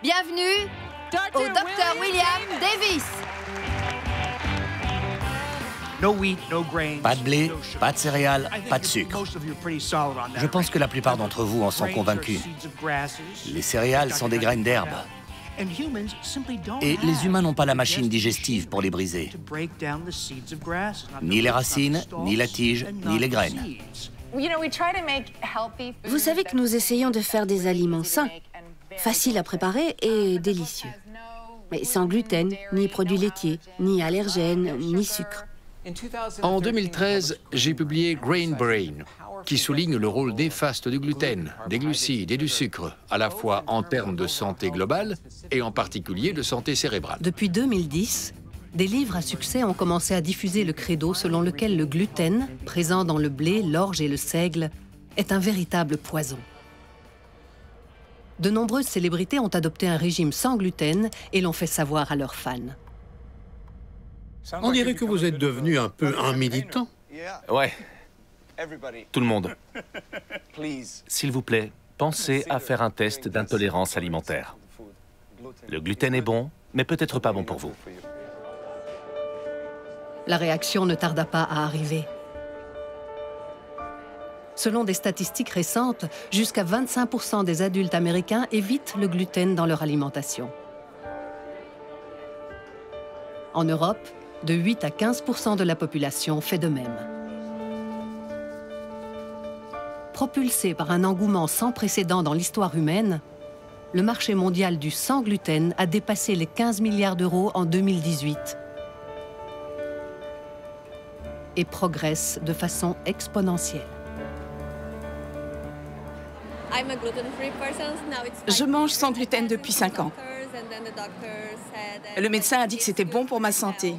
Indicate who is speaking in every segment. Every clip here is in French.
Speaker 1: Bienvenue au Dr William Davis.
Speaker 2: Pas de blé, pas de céréales, pas de sucre. Je pense que la plupart d'entre vous en sont convaincus. Les céréales sont des graines d'herbe. Et les humains n'ont pas la machine digestive pour les briser. Ni les racines, ni la tige, ni les graines.
Speaker 3: Vous savez que nous essayons de faire des aliments sains, faciles à préparer et délicieux. Mais sans gluten, ni produits laitiers, ni allergènes, ni sucre.
Speaker 4: En 2013, j'ai publié Grain Brain, qui souligne le rôle néfaste du gluten, des glucides et du sucre, à la fois en termes de santé globale et en particulier de santé cérébrale.
Speaker 5: Depuis 2010, des livres à succès ont commencé à diffuser le credo selon lequel le gluten, présent dans le blé, l'orge et le seigle, est un véritable poison. De nombreuses célébrités ont adopté un régime sans gluten et l'ont fait savoir à leurs fans.
Speaker 6: On dirait que vous êtes devenu un peu un militant.
Speaker 7: Ouais. Tout le monde. S'il vous plaît, pensez à faire un test d'intolérance alimentaire. Le gluten est bon, mais peut-être pas bon pour vous.
Speaker 5: La réaction ne tarda pas à arriver. Selon des statistiques récentes, jusqu'à 25% des adultes américains évitent le gluten dans leur alimentation. En Europe, de 8 à 15% de la population fait de même. Propulsé par un engouement sans précédent dans l'histoire humaine, le marché mondial du sans gluten a dépassé les 15 milliards d'euros en 2018 et progresse de façon exponentielle.
Speaker 8: Je mange sans gluten depuis 5 ans. Le médecin a dit que c'était bon pour ma santé.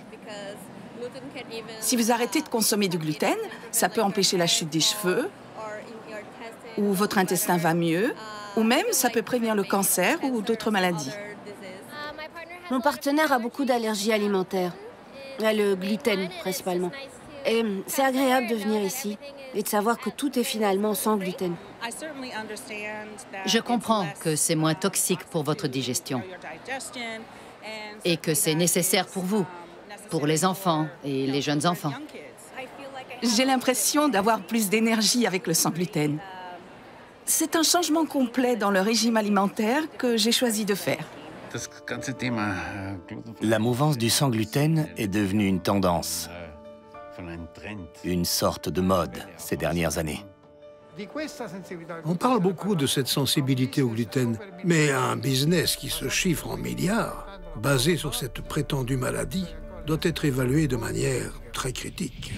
Speaker 8: Si vous arrêtez de consommer du gluten, ça peut empêcher la chute des cheveux, ou votre intestin va mieux, ou même ça peut prévenir le cancer ou d'autres maladies.
Speaker 3: Mon partenaire a beaucoup d'allergies alimentaires, le gluten principalement. Et c'est agréable de venir ici et de savoir que tout est finalement sans gluten.
Speaker 1: Je comprends que c'est moins toxique pour votre digestion et que c'est nécessaire pour vous, pour les enfants et les jeunes enfants.
Speaker 8: J'ai l'impression d'avoir plus d'énergie avec le sans gluten. C'est un changement complet dans le régime alimentaire que j'ai choisi de faire.
Speaker 2: La mouvance du sans gluten est devenue une tendance, une sorte de mode ces dernières années.
Speaker 6: On parle beaucoup de cette sensibilité au gluten, mais un business qui se chiffre en milliards, basé sur cette prétendue maladie, doit être évalué de manière très critique.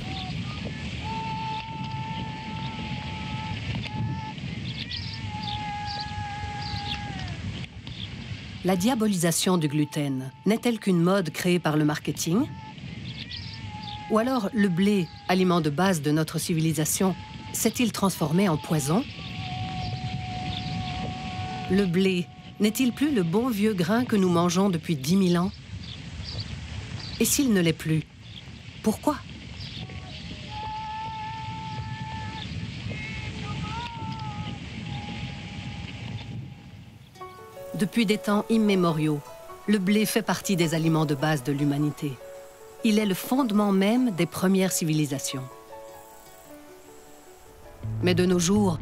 Speaker 5: La diabolisation du gluten n'est-elle qu'une mode créée par le marketing? Ou alors le blé, aliment de base de notre civilisation, s'est-il transformé en poison? Le blé n'est-il plus le bon vieux grain que nous mangeons depuis 10 000 ans? Et s'il ne l'est plus, pourquoi? Depuis des temps immémoriaux, le blé fait partie des aliments de base de l'humanité. Il est le fondement même des premières civilisations. Mais de nos jours,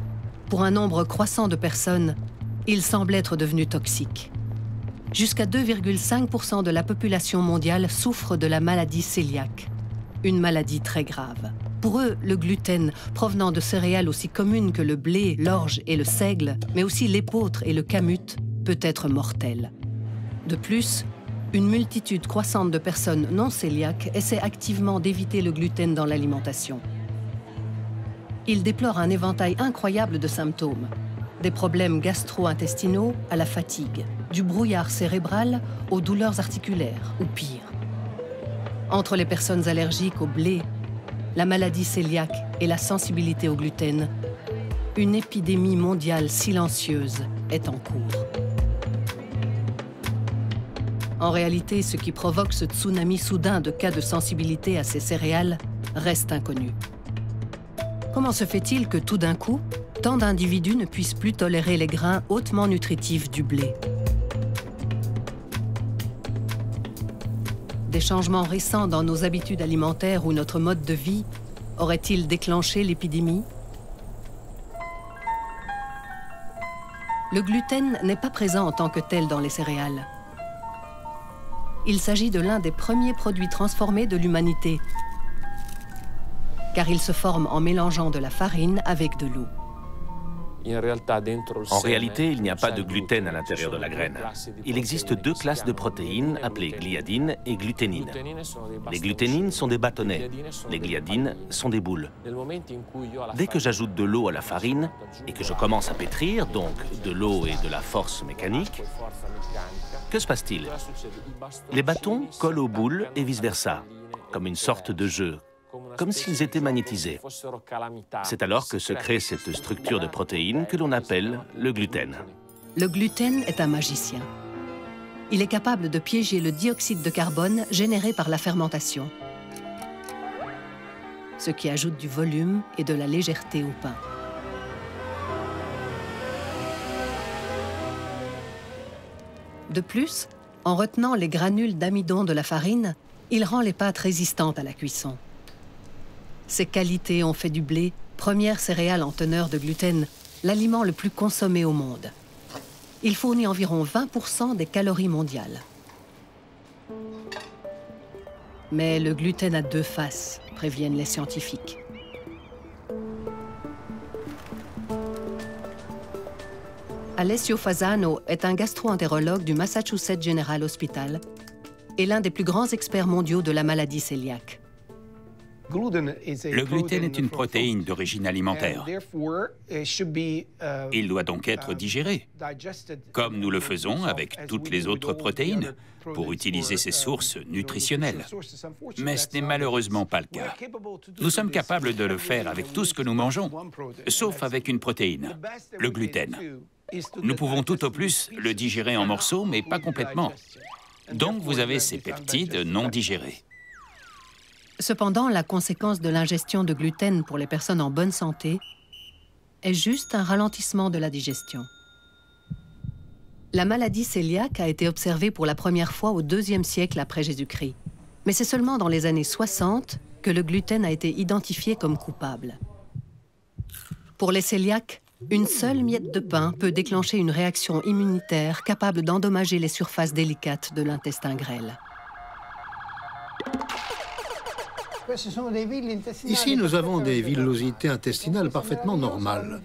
Speaker 5: pour un nombre croissant de personnes, il semble être devenu toxique. Jusqu'à 2,5% de la population mondiale souffre de la maladie cœliaque, une maladie très grave. Pour eux, le gluten, provenant de céréales aussi communes que le blé, l'orge et le seigle, mais aussi l'épeautre et le kamut, peut être mortel. De plus, une multitude croissante de personnes non cœliaques essaient activement d'éviter le gluten dans l'alimentation. Ils déplorent un éventail incroyable de symptômes, des problèmes gastro-intestinaux à la fatigue, du brouillard cérébral aux douleurs articulaires, ou pire. Entre les personnes allergiques au blé, la maladie cœliaque et la sensibilité au gluten, une épidémie mondiale silencieuse est en cours. En réalité, ce qui provoque ce tsunami soudain de cas de sensibilité à ces céréales reste inconnu. Comment se fait-il que tout d'un coup, tant d'individus ne puissent plus tolérer les grains hautement nutritifs du blé? des changements récents dans nos habitudes alimentaires ou notre mode de vie auraient-ils déclenché l'épidémie? Le gluten n'est pas présent en tant que tel dans les céréales. Il s'agit de l'un des premiers produits transformés de l'humanité, car il se forme en mélangeant de la farine avec de l'eau.
Speaker 7: En réalité, il n'y a pas de gluten à l'intérieur de la graine. Il existe deux classes de protéines appelées gliadine et gluténine. Les gluténines sont des bâtonnets, les gliadines sont des boules. Dès que j'ajoute de l'eau à la farine et que je commence à pétrir, donc de l'eau et de la force mécanique, que se passe-t-il? Les bâtons collent aux boules et vice-versa, comme une sorte de jeu, comme s'ils étaient magnétisés. C'est alors que se crée cette structure de protéines que l'on appelle le gluten.
Speaker 5: Le gluten est un magicien. Il est capable de piéger le dioxyde de carbone généré par la fermentation, ce qui ajoute du volume et de la légèreté au pain. De plus, en retenant les granules d'amidon de la farine, il rend les pâtes résistantes à la cuisson. Ces qualités ont fait du blé, première céréale en teneur de gluten, l'aliment le plus consommé au monde. Il fournit environ 20% des calories mondiales. Mais le gluten a deux faces, préviennent les scientifiques. Alessio Fasano est un gastro-entérologue du Massachusetts General Hospital et l'un des plus grands experts mondiaux de la maladie cœliaque.
Speaker 9: Le gluten est une protéine d'origine alimentaire. Il doit donc être digéré, comme nous le faisons avec toutes les autres protéines, pour utiliser ses sources nutritionnelles. Mais ce n'est malheureusement pas le cas. Nous sommes capables de le faire avec tout ce que nous mangeons, sauf avec une protéine, le gluten. Nous pouvons tout au plus le digérer en morceaux, mais pas complètement. Donc vous avez ces peptides non digérés.
Speaker 5: Cependant, la conséquence de l'ingestion de gluten pour les personnes en bonne santé est juste un ralentissement de la digestion. La maladie cœliaque a été observée pour la première fois au IIe siècle après Jésus-Christ. Mais c'est seulement dans les années 60 que le gluten a été identifié comme coupable. Pour les cœliaques, une seule miette de pain peut déclencher une réaction immunitaire capable d'endommager les surfaces délicates de l'intestin grêle.
Speaker 6: Ici, nous avons des villosités intestinales parfaitement normales,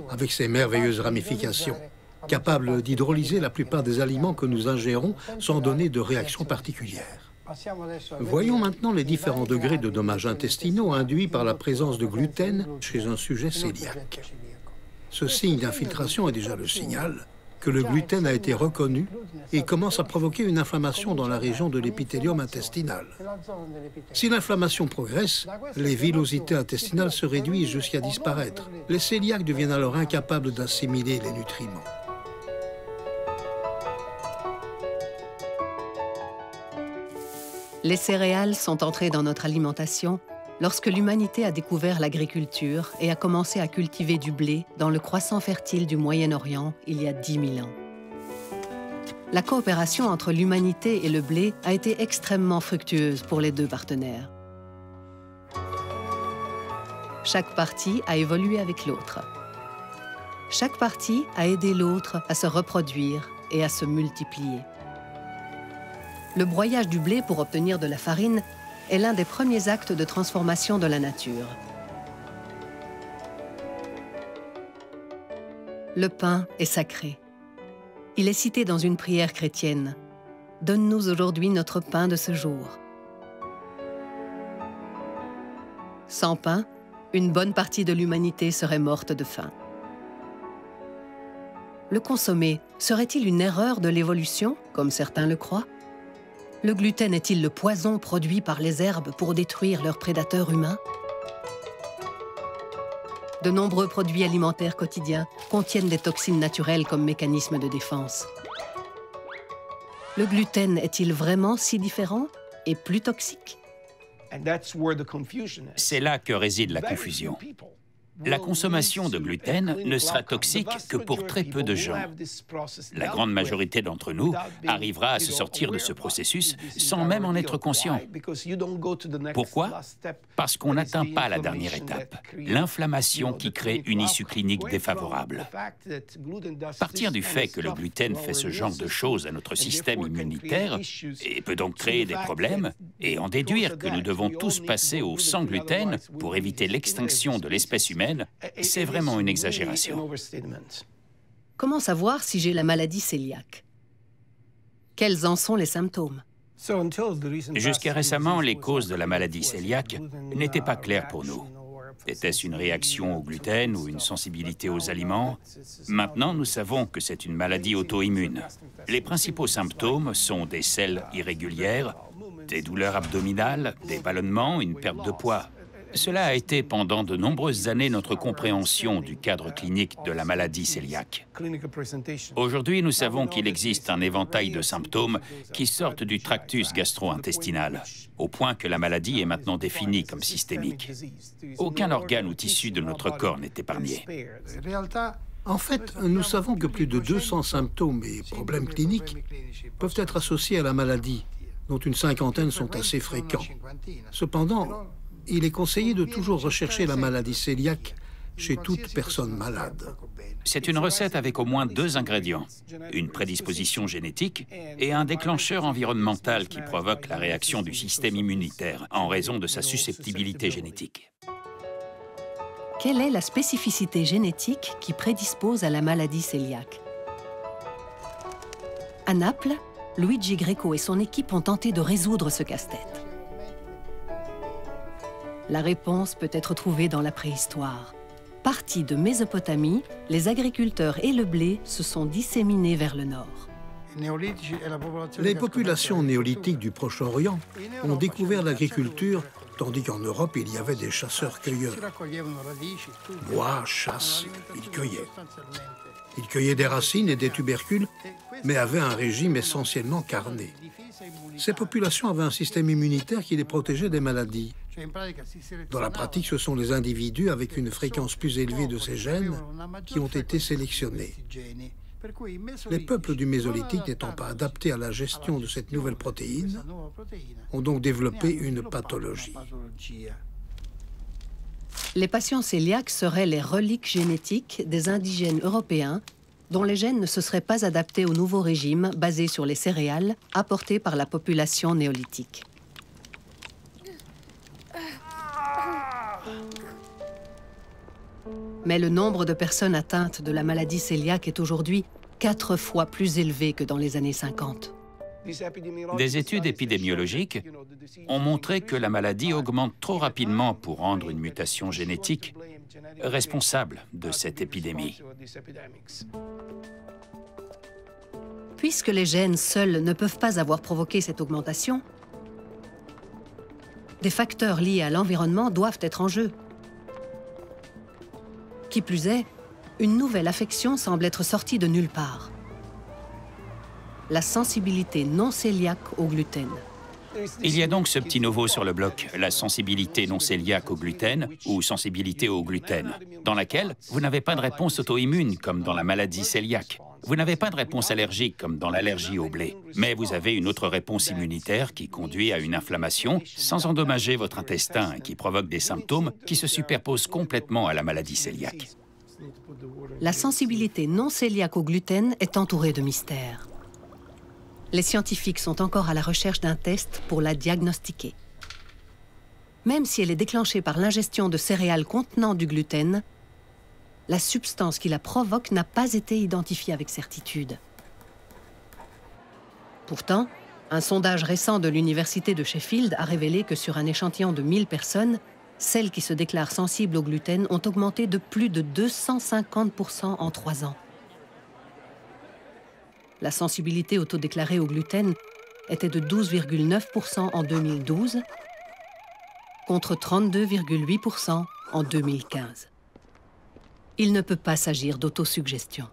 Speaker 6: avec ces merveilleuses ramifications, capables d'hydrolyser la plupart des aliments que nous ingérons sans donner de réaction particulière. Voyons maintenant les différents degrés de dommages intestinaux induits par la présence de gluten chez un sujet cœliaque. Ce signe d'infiltration est déjà le signal que le gluten a été reconnu et commence à provoquer une inflammation dans la région de l'épithélium intestinal. Si l'inflammation progresse, les villosités intestinales se réduisent jusqu'à disparaître. Les cœliaques deviennent alors incapables d'assimiler les nutriments.
Speaker 5: Les céréales sont entrées dans notre alimentation lorsque l'humanité a découvert l'agriculture et a commencé à cultiver du blé dans le croissant fertile du Moyen-Orient il y a 10 000 ans. La coopération entre l'humanité et le blé a été extrêmement fructueuse pour les deux partenaires. Chaque partie a évolué avec l'autre. Chaque partie a aidé l'autre à se reproduire et à se multiplier. Le broyage du blé pour obtenir de la farine est l'un des premiers actes de transformation de la nature. Le pain est sacré. Il est cité dans une prière chrétienne. « Donne-nous aujourd'hui notre pain de ce jour. » Sans pain, une bonne partie de l'humanité serait morte de faim. Le consommer serait-il une erreur de l'évolution, comme certains le croient? Le gluten est-il le poison produit par les herbes pour détruire leurs prédateurs humains? De nombreux produits alimentaires quotidiens contiennent des toxines naturelles comme mécanisme de défense. Le gluten est-il vraiment si différent et plus toxique?
Speaker 9: C'est là que réside la confusion. La consommation de gluten ne sera toxique que pour très peu de gens. La grande majorité d'entre nous arrivera à se sortir de ce processus sans même en être conscient. Pourquoi? Parce qu'on n'atteint pas la dernière étape, l'inflammation qui crée une issue clinique défavorable. Partir du fait que le gluten fait ce genre de choses à notre système immunitaire et peut donc créer des problèmes, et en déduire que nous devons tous passer au sans gluten pour éviter l'extinction de l'espèce humaine, c'est vraiment une exagération.
Speaker 5: Comment savoir si j'ai la maladie cœliaque? Quels en sont les symptômes?
Speaker 9: Jusqu'à récemment, les causes de la maladie cœliaque n'étaient pas claires pour nous. Était-ce une réaction au gluten ou une sensibilité aux aliments? Maintenant, nous savons que c'est une maladie auto-immune. Les principaux symptômes sont des selles irrégulières, des douleurs abdominales, des ballonnements, une perte de poids. Cela a été pendant de nombreuses années notre compréhension du cadre clinique de la maladie cœliaque. Aujourd'hui, nous savons qu'il existe un éventail de symptômes qui sortent du tractus gastro-intestinal, au point que la maladie est maintenant définie comme systémique. Aucun organe ou tissu de notre corps n'est épargné.
Speaker 6: En fait, nous savons que plus de 200 symptômes et problèmes cliniques peuvent être associés à la maladie, dont une cinquantaine sont assez fréquents. Cependant, il est conseillé de toujours rechercher la maladie cœliaque chez toute personne malade.
Speaker 9: C'est une recette avec au moins 2 ingrédients, une prédisposition génétique et un déclencheur environnemental qui provoque la réaction du système immunitaire en raison de sa susceptibilité génétique.
Speaker 5: Quelle est la spécificité génétique qui prédispose à la maladie cœliaque? À Naples, Luigi Greco et son équipe ont tenté de résoudre ce casse-tête. La réponse peut être trouvée dans la préhistoire. Partis de Mésopotamie, les agriculteurs et le blé se sont disséminés vers le nord.
Speaker 6: Les populations néolithiques du Proche-Orient ont découvert l'agriculture, tandis qu'en Europe, il y avait des chasseurs-cueilleurs. Bois, chasse, ils cueillaient. Ils cueillaient des racines et des tubercules, mais avaient un régime essentiellement carné. Ces populations avaient un système immunitaire qui les protégeait des maladies. Dans la pratique, ce sont les individus avec une fréquence plus élevée de ces gènes qui ont été sélectionnés. Les peuples du Mésolithique, n'étant pas adaptés à la gestion de cette nouvelle protéine, ont donc développé une pathologie.
Speaker 5: Les patients cœliaques seraient les reliques génétiques des indigènes européens dont les gènes ne se seraient pas adaptés au nouveau régime basé sur les céréales apportées par la population néolithique. Mais le nombre de personnes atteintes de la maladie cœliaque est aujourd'hui 4 fois plus élevé que dans les années 50.
Speaker 9: Des études épidémiologiques ont montré que la maladie augmente trop rapidement pour rendre une mutation génétique responsable de cette épidémie.
Speaker 5: Puisque les gènes seuls ne peuvent pas avoir provoqué cette augmentation, des facteurs liés à l'environnement doivent être en jeu. Qui plus est, une nouvelle affection semble être sortie de nulle part. La sensibilité non cœliaque au gluten.
Speaker 9: Il y a donc ce petit nouveau sur le bloc, la sensibilité non cœliaque au gluten ou sensibilité au gluten, dans laquelle vous n'avez pas de réponse auto-immune comme dans la maladie cœliaque. Vous n'avez pas de réponse allergique comme dans l'allergie au blé, mais vous avez une autre réponse immunitaire qui conduit à une inflammation sans endommager votre intestin et qui provoque des symptômes qui se superposent complètement à la maladie cœliaque.
Speaker 5: La sensibilité non cœliaque au gluten est entourée de mystères. Les scientifiques sont encore à la recherche d'un test pour la diagnostiquer. Même si elle est déclenchée par l'ingestion de céréales contenant du gluten, la substance qui la provoque n'a pas été identifiée avec certitude. Pourtant, un sondage récent de l'Université de Sheffield a révélé que sur un échantillon de 1000 personnes, celles qui se déclarent sensibles au gluten ont augmenté de plus de 250% en 3 ans. La sensibilité autodéclarée au gluten était de 12,9% en 2012 contre 32,8% en 2015. Il ne peut pas s'agir d'autosuggestion.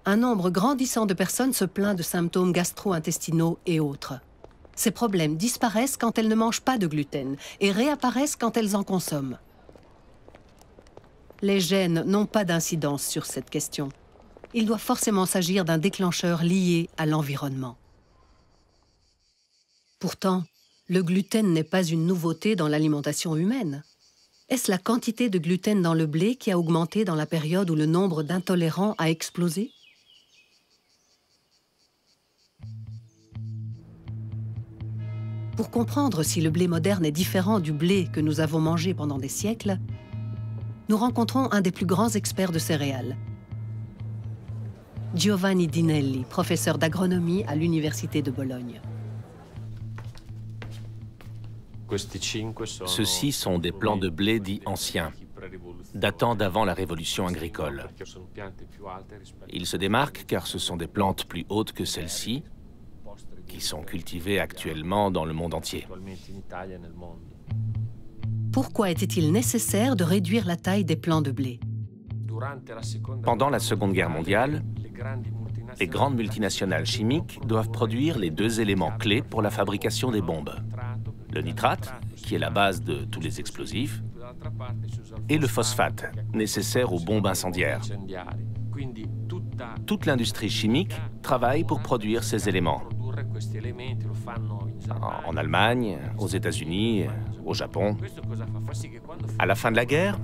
Speaker 5: Un nombre grandissant de personnes se plaint de symptômes gastro-intestinaux et autres. Ces problèmes disparaissent quand elles ne mangent pas de gluten et réapparaissent quand elles en consomment. Les gènes n'ont pas d'incidence sur cette question. Il doit forcément s'agir d'un déclencheur lié à l'environnement. Pourtant, le gluten n'est pas une nouveauté dans l'alimentation humaine. Est-ce la quantité de gluten dans le blé qui a augmenté dans la période où le nombre d'intolérants a explosé? Pour comprendre si le blé moderne est différent du blé que nous avons mangé pendant des siècles, nous rencontrons un des plus grands experts de céréales, Giovanni Dinelli, professeur d'agronomie à l'Université de Bologne.
Speaker 7: Ceux-ci sont des plants de blé dits anciens, datant d'avant la révolution agricole. Ils se démarquent car ce sont des plantes plus hautes que celles-ci, qui sont cultivées actuellement dans le monde entier.
Speaker 5: Pourquoi était-il nécessaire de réduire la taille des plants de blé?
Speaker 7: Pendant la Seconde Guerre mondiale, les grandes multinationales chimiques doivent produire les deux éléments clés pour la fabrication des bombes. Le nitrate, qui est la base de tous les explosifs, et le phosphate, nécessaire aux bombes incendiaires. Toute l'industrie chimique travaille pour produire ces éléments. En Allemagne, aux États-Unis, au Japon. À la fin de la guerre,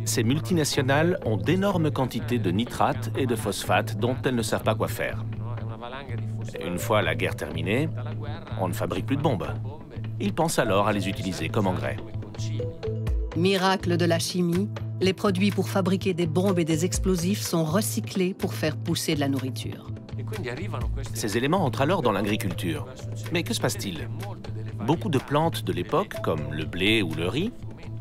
Speaker 7: ces multinationales ont d'énormes quantités de nitrate et de phosphate dont elles ne savent pas quoi faire. Et une fois la guerre terminée, on ne fabrique plus de bombes. Ils pensent alors à les utiliser comme engrais.
Speaker 5: Miracle de la chimie, les produits pour fabriquer des bombes et des explosifs sont recyclés pour faire pousser de la nourriture.
Speaker 7: Ces éléments entrent alors dans l'agriculture. Mais que se passe-t-il? Beaucoup de plantes de l'époque, comme le blé ou le riz,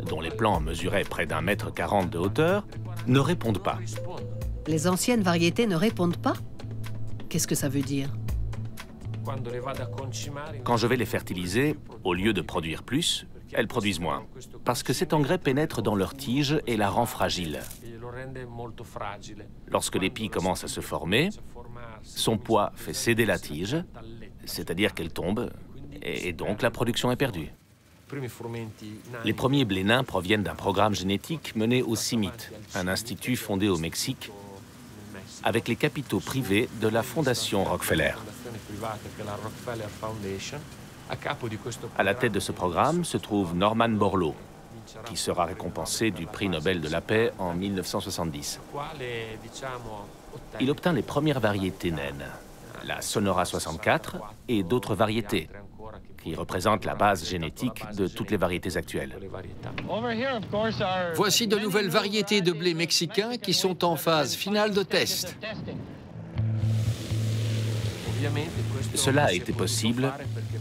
Speaker 7: dont les plants mesuraient près d'1,40 m de hauteur, ne répondent pas.
Speaker 5: Les anciennes variétés ne répondent pas? Qu'est-ce que ça veut dire?
Speaker 7: Quand je vais les fertiliser, au lieu de produire plus, elles produisent moins. Parce que cet engrais pénètre dans leur tige et la rend fragile. Lorsque l'épi commence à se former, son poids fait céder la tige, c'est-à-dire qu'elle tombe, et donc la production est perdue. Les premiers blés nains proviennent d'un programme génétique mené au CIMMYT, un institut fondé au Mexique, avec les capitaux privés de la Fondation Rockefeller. À la tête de ce programme se trouve Norman Borlaug, qui sera récompensé du prix Nobel de la paix en 1970. Il obtint les premières variétés naines, la Sonora 64 et d'autres variétés, qui représentent la base génétique de toutes les variétés actuelles.
Speaker 4: Voici de nouvelles variétés de blé mexicain qui sont en phase finale de test.
Speaker 7: Cela a été possible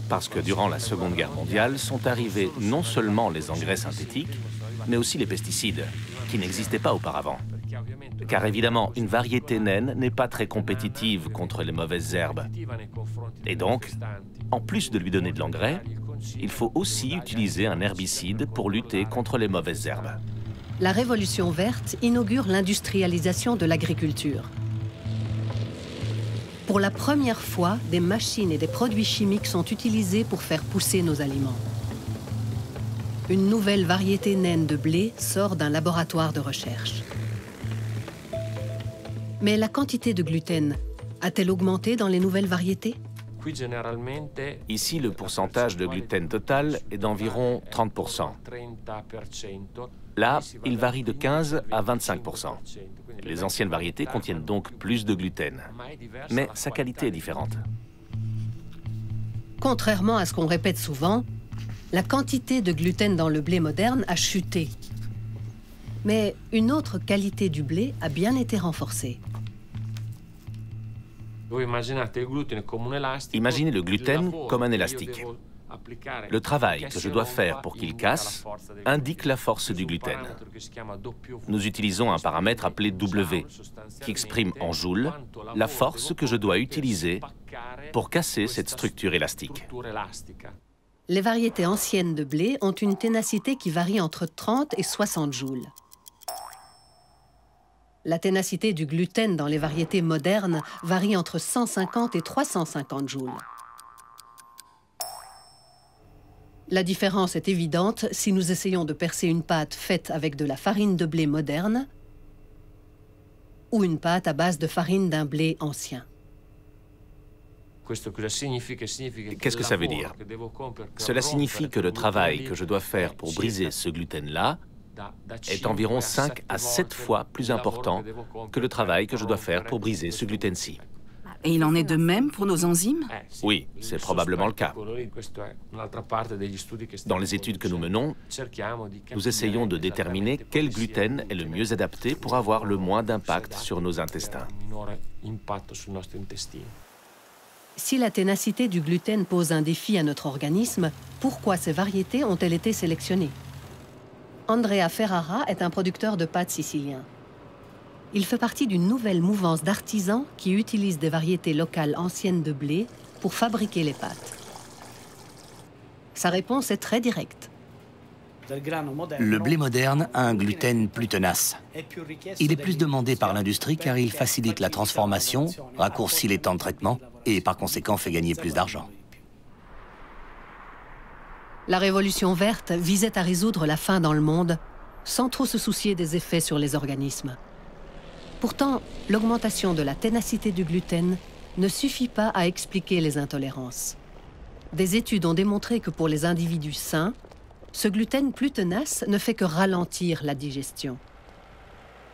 Speaker 7: parce que durant la Seconde Guerre mondiale sont arrivés non seulement les engrais synthétiques, mais aussi les pesticides, qui n'existaient pas auparavant. Car évidemment, une variété naine n'est pas très compétitive contre les mauvaises herbes. Et donc, en plus de lui donner de l'engrais, il faut aussi utiliser un herbicide pour lutter contre les mauvaises herbes.
Speaker 5: La Révolution verte inaugure l'industrialisation de l'agriculture. Pour la première fois, des machines et des produits chimiques sont utilisés pour faire pousser nos aliments. Une nouvelle variété naine de blé sort d'un laboratoire de recherche. Mais la quantité de gluten a-t-elle augmenté dans les nouvelles variétés?
Speaker 7: Ici, le pourcentage de gluten total est d'environ 30%. Là, il varie de 15 à 25%. Les anciennes variétés contiennent donc plus de gluten. Mais sa qualité est différente.
Speaker 5: Contrairement à ce qu'on répète souvent, la quantité de gluten dans le blé moderne a chuté. Mais une autre qualité du blé a bien été renforcée.
Speaker 7: Imaginez le gluten comme un élastique. Le travail que je dois faire pour qu'il casse indique la force du gluten. Nous utilisons un paramètre appelé W, qui exprime en joules la force que je dois utiliser pour casser cette structure élastique.
Speaker 5: Les variétés anciennes de blé ont une ténacité qui varie entre 30 et 60 joules. La ténacité du gluten dans les variétés modernes varie entre 150 et 350 joules. La différence est évidente si nous essayons de percer une pâte faite avec de la farine de blé moderne ou une pâte à base de farine d'un blé ancien.
Speaker 7: Qu'est-ce que ça veut dire? Cela signifie que le travail que je dois faire pour briser ce gluten-là est environ 5 à 7 fois plus important que le travail que je dois faire pour briser ce gluten-ci.
Speaker 8: Et il en est de même pour nos enzymes?
Speaker 7: Oui, c'est probablement le cas. Dans les études que nous menons, nous essayons de déterminer quel gluten est le mieux adapté pour avoir le moins d'impact sur nos intestins.
Speaker 5: Si la ténacité du gluten pose un défi à notre organisme, pourquoi ces variétés ont-elles été sélectionnées? Andrea Ferrara est un producteur de pâtes sicilien. Il fait partie d'une nouvelle mouvance d'artisans qui utilisent des variétés locales anciennes de blé pour fabriquer les pâtes. Sa réponse est très directe.
Speaker 2: Le blé moderne a un gluten plus tenace. Il est plus demandé par l'industrie car il facilite la transformation, raccourcit les temps de traitement et par conséquent fait gagner plus d'argent.
Speaker 5: La révolution verte visait à résoudre la faim dans le monde sans trop se soucier des effets sur les organismes. Pourtant, l'augmentation de la ténacité du gluten ne suffit pas à expliquer les intolérances. Des études ont démontré que pour les individus sains, ce gluten plus tenace ne fait que ralentir la digestion.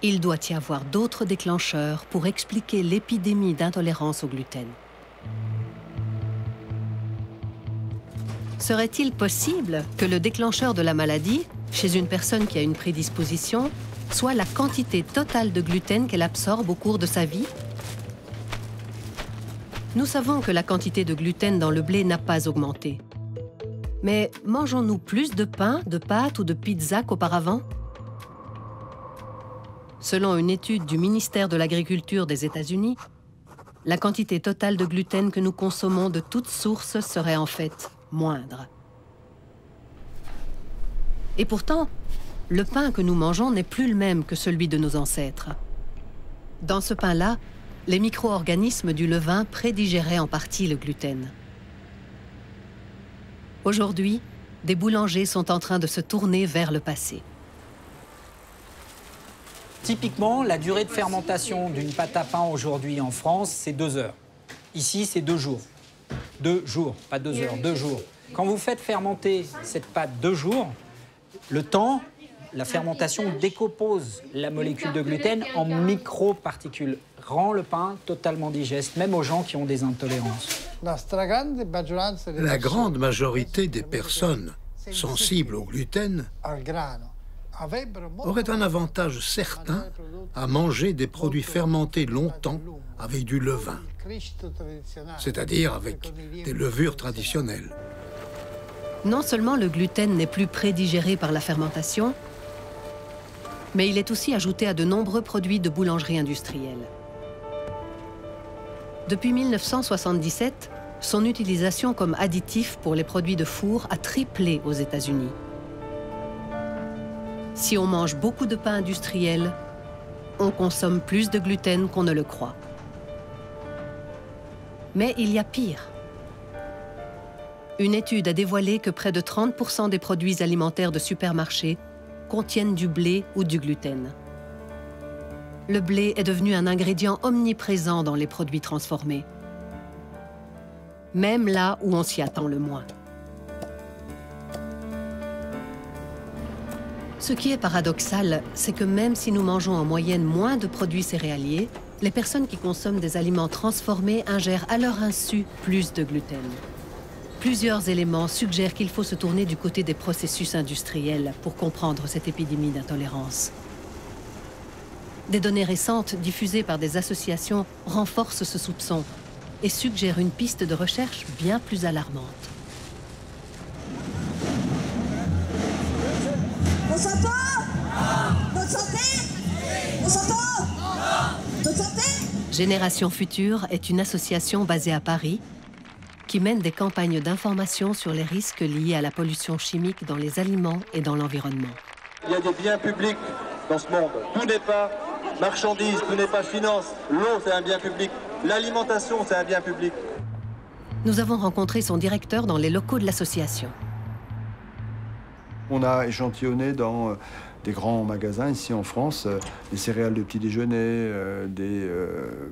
Speaker 5: Il doit y avoir d'autres déclencheurs pour expliquer l'épidémie d'intolérance au gluten. Serait-il possible que le déclencheur de la maladie, chez une personne qui a une prédisposition, soit la quantité totale de gluten qu'elle absorbe au cours de sa vie? Nous savons que la quantité de gluten dans le blé n'a pas augmenté. Mais mangeons-nous plus de pain, de pâtes ou de pizza qu'auparavant? Selon une étude du ministère de l'Agriculture des États-Unis, la quantité totale de gluten que nous consommons de toutes sources serait en fait moindre. Et pourtant, le pain que nous mangeons n'est plus le même que celui de nos ancêtres. Dans ce pain-là, les micro-organismes du levain prédigéraient en partie le gluten. Aujourd'hui, des boulangers sont en train de se tourner vers le passé.
Speaker 10: Typiquement, la durée de fermentation d'une pâte à pain aujourd'hui en France, c'est 2 heures. Ici, c'est 2 jours. 2 jours, pas 2 heures, 2 jours. Quand vous faites fermenter cette pâte 2 jours, le temps, la fermentation décompose la molécule de gluten en microparticules, rend le pain totalement digeste, même aux gens qui ont des intolérances.
Speaker 6: La grande majorité des personnes sensibles au gluten auraient un avantage certain à manger des produits fermentés longtemps avec du levain, c'est-à-dire avec des levures traditionnelles.
Speaker 5: Non seulement le gluten n'est plus prédigéré par la fermentation, mais il est aussi ajouté à de nombreux produits de boulangerie industrielle. Depuis 1977, son utilisation comme additif pour les produits de four a triplé aux États-Unis. Si on mange beaucoup de pain industriel, on consomme plus de gluten qu'on ne le croit. Mais il y a pire. Une étude a dévoilé que près de 30% des produits alimentaires de supermarchés contiennent du blé ou du gluten. Le blé est devenu un ingrédient omniprésent dans les produits transformés, même là où on s'y attend le moins. Ce qui est paradoxal, c'est que même si nous mangeons en moyenne moins de produits céréaliers, les personnes qui consomment des aliments transformés ingèrent à leur insu plus de gluten. Plusieurs éléments suggèrent qu'il faut se tourner du côté des processus industriels pour comprendre cette épidémie d'intolérance. Des données récentes diffusées par des associations renforcent ce soupçon et suggèrent une piste de recherche bien plus alarmante.
Speaker 11: On s'entend? Notre santé? On s'entend? Notre santé?
Speaker 5: Génération Future est une association basée à Paris qui mène des campagnes d'information sur les risques liés à la pollution chimique dans les aliments et dans l'environnement.
Speaker 12: Il y a des biens publics dans ce monde. Tout n'est pas marchandise, tout n'est pas finance. L'eau, c'est un bien public. L'alimentation, c'est un bien public.
Speaker 5: Nous avons rencontré son directeur dans les locaux de l'association.
Speaker 13: On a échantillonné dans des grands magasins ici en France, des céréales de petit déjeuner, des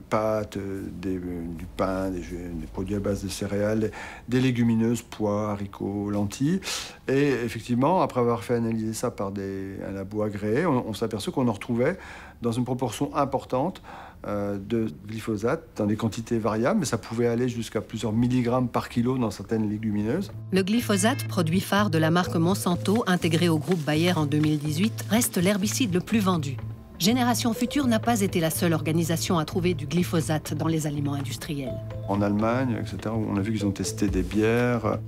Speaker 13: pâtes, du pain, des produits à base de céréales, des légumineuses, pois, haricots, lentilles. Et effectivement, après avoir fait analyser ça par un labo agréé, on s'est aperçu qu'on en retrouvait dans une proportion importante de glyphosate dans des quantités variables, mais ça pouvait aller jusqu'à plusieurs milligrammes par kilo dans certaines légumineuses.
Speaker 5: Le glyphosate, produit phare de la marque Monsanto, intégré au groupe Bayer en 2018, reste l'herbicide le plus vendu. Génération Future n'a pas été la seule organisation à trouver du glyphosate dans les aliments industriels.
Speaker 13: En Allemagne, etc., on a vu qu'ils ont testé des bières.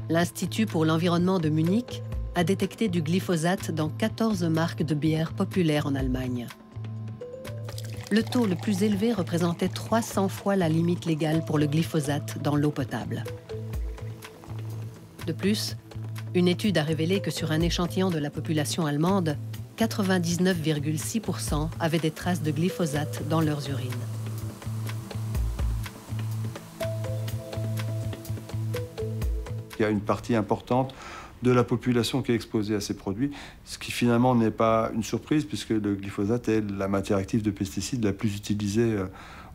Speaker 5: L'Institut pour l'environnement de Munich a détecté du glyphosate dans 14 marques de bières populaires en Allemagne. Le taux le plus élevé représentait 300 fois la limite légale pour le glyphosate dans l'eau potable. De plus, une étude a révélé que sur un échantillon de la population allemande, 99,6% avaient des traces de glyphosate dans leurs urines.
Speaker 13: Il y a une partie importante de la population qui est exposée à ces produits, ce qui finalement n'est pas une surprise puisque le glyphosate est la matière active de pesticides la plus utilisée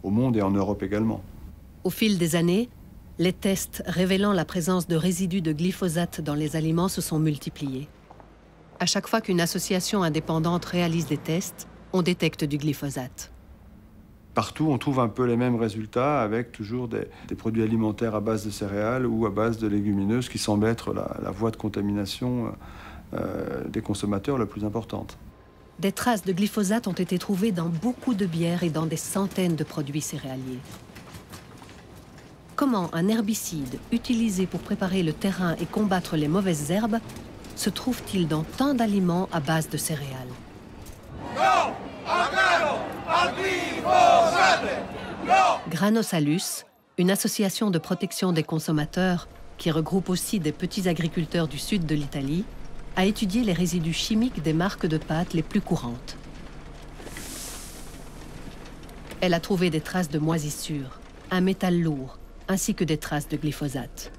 Speaker 13: au monde et en Europe également.
Speaker 5: Au fil des années, les tests révélant la présence de résidus de glyphosate dans les aliments se sont multipliés. À chaque fois qu'une association indépendante réalise des tests, on détecte du glyphosate.
Speaker 13: Partout, on trouve un peu les mêmes résultats avec toujours des produits alimentaires à base de céréales ou à base de légumineuses qui semblent être la voie de contamination des consommateurs la plus importante.
Speaker 5: Des traces de glyphosate ont été trouvées dans beaucoup de bières et dans des centaines de produits céréaliers. Comment un herbicide utilisé pour préparer le terrain et combattre les mauvaises herbes se trouve-t-il dans tant d'aliments à base de céréales? Granosalus, une association de protection des consommateurs qui regroupe aussi des petits agriculteurs du sud de l'Italie, a étudié les résidus chimiques des marques de pâtes les plus courantes. Elle a trouvé des traces de moisissure, un métal lourd, ainsi que des traces de glyphosate.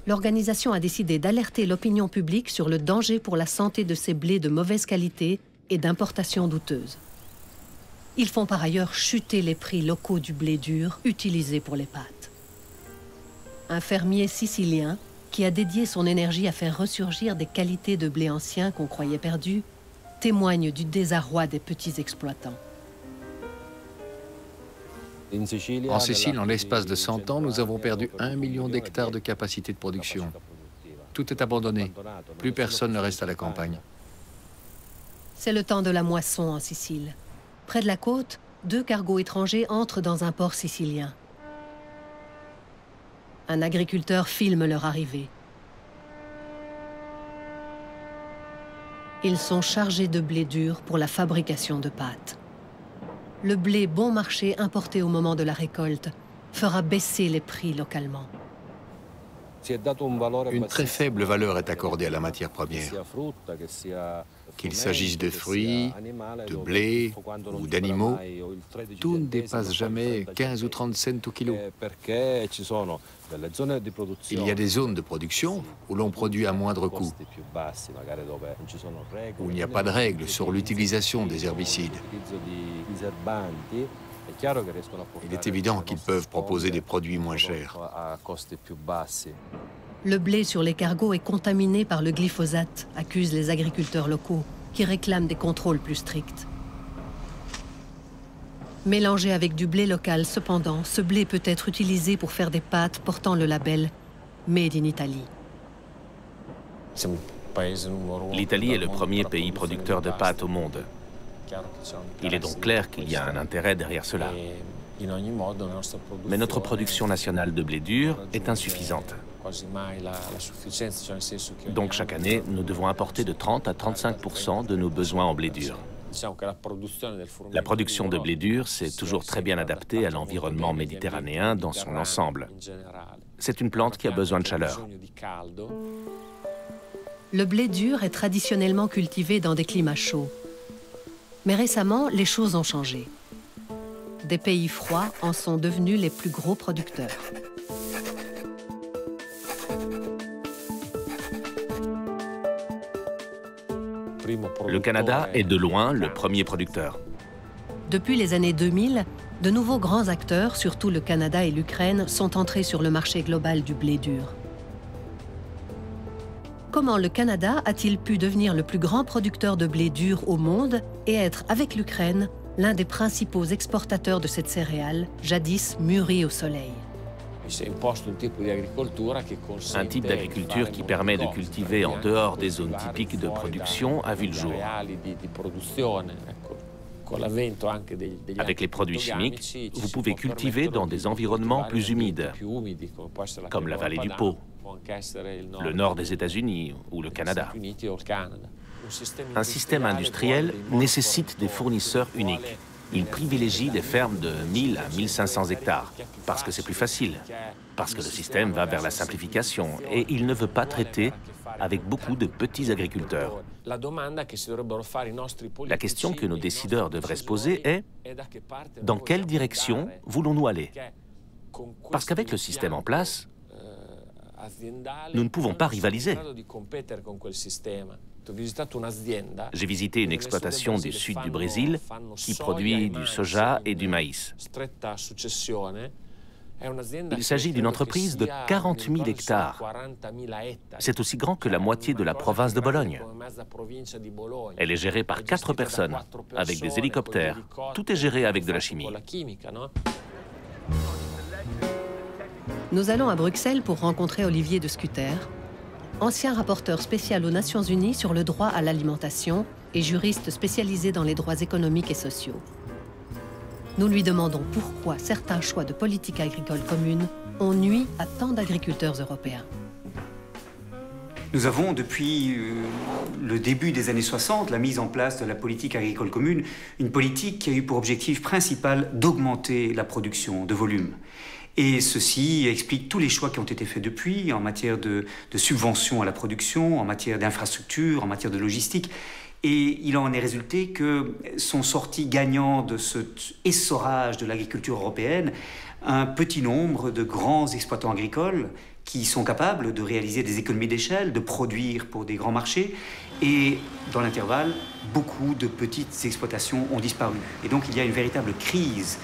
Speaker 5: L'organisation a décidé d'alerter l'opinion publique sur le danger pour la santé de ces blés de mauvaise qualité et d'importation douteuse. Ils font par ailleurs chuter les prix locaux du blé dur utilisé pour les pâtes. Un fermier sicilien, qui a dédié son énergie à faire ressurgir des qualités de blé ancien qu'on croyait perdues, témoigne du désarroi des petits exploitants.
Speaker 4: En Sicile, en l'espace de 100 ans, nous avons perdu 1 million d'hectares de capacité de production. Tout est abandonné. Plus personne ne reste à la campagne.
Speaker 5: C'est le temps de la moisson en Sicile. Près de la côte, 2 cargos étrangers entrent dans un port sicilien. Un agriculteur filme leur arrivée. Ils sont chargés de blé dur pour la fabrication de pâtes. Le blé bon marché importé au moment de la récolte fera baisser les prix localement.
Speaker 4: Une très faible valeur est accordée à la matière première. Qu'il s'agisse de fruits, de blé ou d'animaux, tout ne dépasse jamais 15 ou 30 cents au kilo. Il y a des zones de production où l'on produit à moindre coût, où il n'y a pas de règles sur l'utilisation des herbicides. Il est évident qu'ils peuvent proposer des produits moins chers.
Speaker 5: Le blé sur les cargos est contaminé par le glyphosate, accusent les agriculteurs locaux, qui réclament des contrôles plus stricts. Mélangé avec du blé local, cependant, ce blé peut être utilisé pour faire des pâtes portant le label « Made in Italy ».
Speaker 7: L'Italie est le premier pays producteur de pâtes au monde. Il est donc clair qu'il y a un intérêt derrière cela. Mais notre production nationale de blé dur est insuffisante. Donc chaque année, nous devons importer de 30 à 35% de nos besoins en blé dur. La production de blé dur s'est toujours très bien adaptée à l'environnement méditerranéen dans son ensemble. C'est une plante qui a besoin de chaleur.
Speaker 5: Le blé dur est traditionnellement cultivé dans des climats chauds. Mais récemment, les choses ont changé. Des pays froids en sont devenus les plus gros producteurs.
Speaker 7: Le Canada est de loin le premier producteur.
Speaker 5: Depuis les années 2000, de nouveaux grands acteurs, surtout le Canada et l'Ukraine, sont entrés sur le marché global du blé dur. Comment le Canada a-t-il pu devenir le plus grand producteur de blé dur au monde et être, avec l'Ukraine, l'un des principaux exportateurs de cette céréale, jadis mûrie au soleil?
Speaker 7: Un type d'agriculture qui permet de cultiver en dehors des zones typiques de production a vu le jour. Avec les produits chimiques, vous pouvez cultiver dans des environnements plus humides, comme la vallée du Pô, le nord des États-Unis ou le Canada. Un système industriel nécessite des fournisseurs uniques. Il privilégie des fermes de 1000 à 1500 hectares, parce que c'est plus facile, parce que le système va vers la simplification, et il ne veut pas traiter avec beaucoup de petits agriculteurs. La question que nos décideurs devraient se poser est « Dans quelle direction voulons-nous aller ?» Parce qu'avec le système en place, nous ne pouvons pas rivaliser. J'ai visité une exploitation du sud du Brésil qui produit du soja et du maïs. Il s'agit d'une entreprise de 40 000 hectares. C'est aussi grand que la moitié de la province de Bologne. Elle est gérée par 4 personnes, avec des hélicoptères. Tout est géré avec de la chimie.
Speaker 5: Nous allons à Bruxelles pour rencontrer Olivier de Scuter, ancien rapporteur spécial aux Nations Unies sur le droit à l'alimentation et juriste spécialisé dans les droits économiques et sociaux. Nous lui demandons pourquoi certains choix de politique agricole commune ont nui à tant d'agriculteurs européens.
Speaker 14: Nous avons, depuis le début des années 60, la mise en place de la politique agricole commune, une politique qui a eu pour objectif principal d'augmenter la production de volume. Et ceci explique tous les choix qui ont été faits depuis en matière de subventions à la production, en matière d'infrastructures, en matière de logistique. Et il en est résulté que sont sortis gagnants de cet essorage de l'agriculture européenne un petit nombre de grands exploitants agricoles qui sont capables de réaliser des économies d'échelle, de produire pour des grands marchés. Et dans l'intervalle, beaucoup de petites exploitations ont disparu. Et donc il y a une véritable crise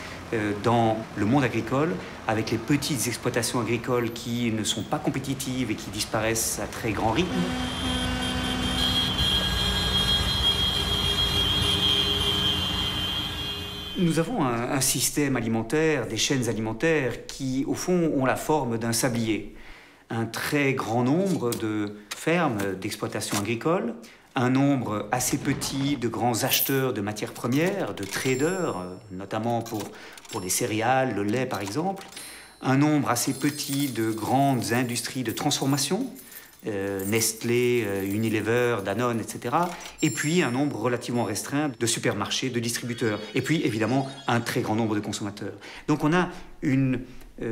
Speaker 14: dans le monde agricole, avec les petites exploitations agricoles qui ne sont pas compétitives et qui disparaissent à très grand rythme. Nous avons un système alimentaire, des chaînes alimentaires qui, au fond, ont la forme d'un sablier. Un très grand nombre de fermes d'exploitation agricole, un nombre assez petit de grands acheteurs de matières premières, de traders, notamment pour les céréales, le lait par exemple, un nombre assez petit de grandes industries de transformation, Nestlé, Unilever, Danone, etc. Et puis un nombre relativement restreint de supermarchés, de distributeurs. Et puis évidemment un très grand nombre de consommateurs. Donc on a une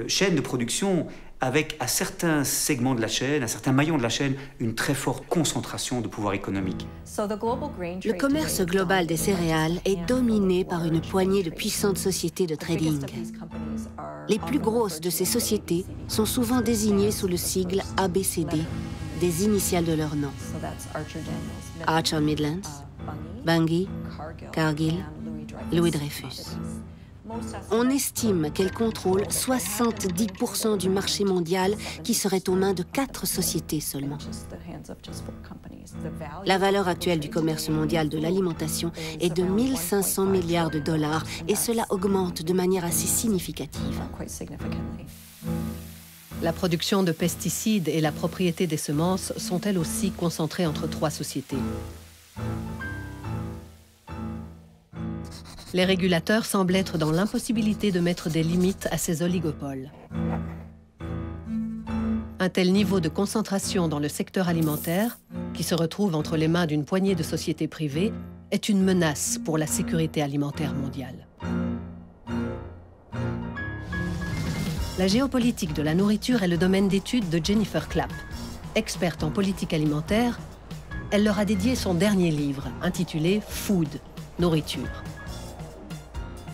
Speaker 14: chaîne de production avec à certains segments de la chaîne, à certains maillons de la chaîne, une très forte concentration de pouvoir économique.
Speaker 3: Le commerce global des céréales est dominé par une poignée de puissantes sociétés de trading. Les plus grosses de ces sociétés sont souvent désignées sous le sigle ABCD, des initiales de leur nom. Archer Midlands, Bunge, Cargill, Louis Dreyfus. On estime qu'elle contrôle 70% du marché mondial qui serait aux mains de 4 sociétés seulement. La valeur actuelle du commerce mondial de l'alimentation est de 1 500 milliards de dollars et cela augmente de manière assez significative.
Speaker 5: La production de pesticides et la propriété des semences sont elles aussi concentrées entre 3 sociétés. Les régulateurs semblent être dans l'impossibilité de mettre des limites à ces oligopoles. Un tel niveau de concentration dans le secteur alimentaire, qui se retrouve entre les mains d'une poignée de sociétés privées, est une menace pour la sécurité alimentaire mondiale. La géopolitique de la nourriture est le domaine d'étude de Jennifer Clapp. Experte en politique alimentaire, elle leur a dédié son dernier livre, intitulé « Food », nourriture.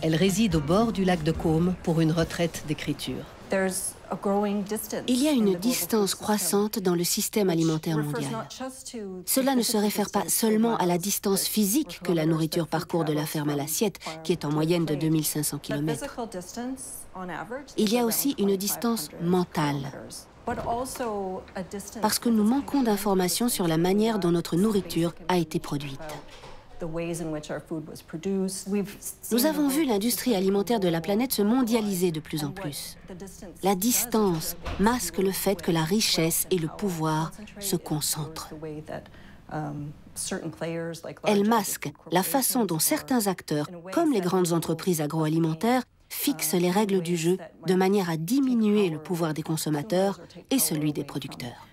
Speaker 5: Elle réside au bord du lac de Caume pour une retraite d'écriture.
Speaker 3: Il y a une distance croissante dans le système alimentaire mondial. Cela ne se réfère pas seulement à la distance physique que la nourriture parcourt de la ferme à l'assiette, qui est en moyenne de 2500 km. Il y a aussi une distance mentale, parce que nous manquons d'informations sur la manière dont notre nourriture a été produite. Nous avons vu l'industrie alimentaire de la planète se mondialiser de plus en plus. La distance masque le fait que la richesse et le pouvoir se concentrent. Elle masque la façon dont certains acteurs, comme les grandes entreprises agroalimentaires, fixent les règles du jeu de manière à diminuer le pouvoir des consommateurs et celui des producteurs.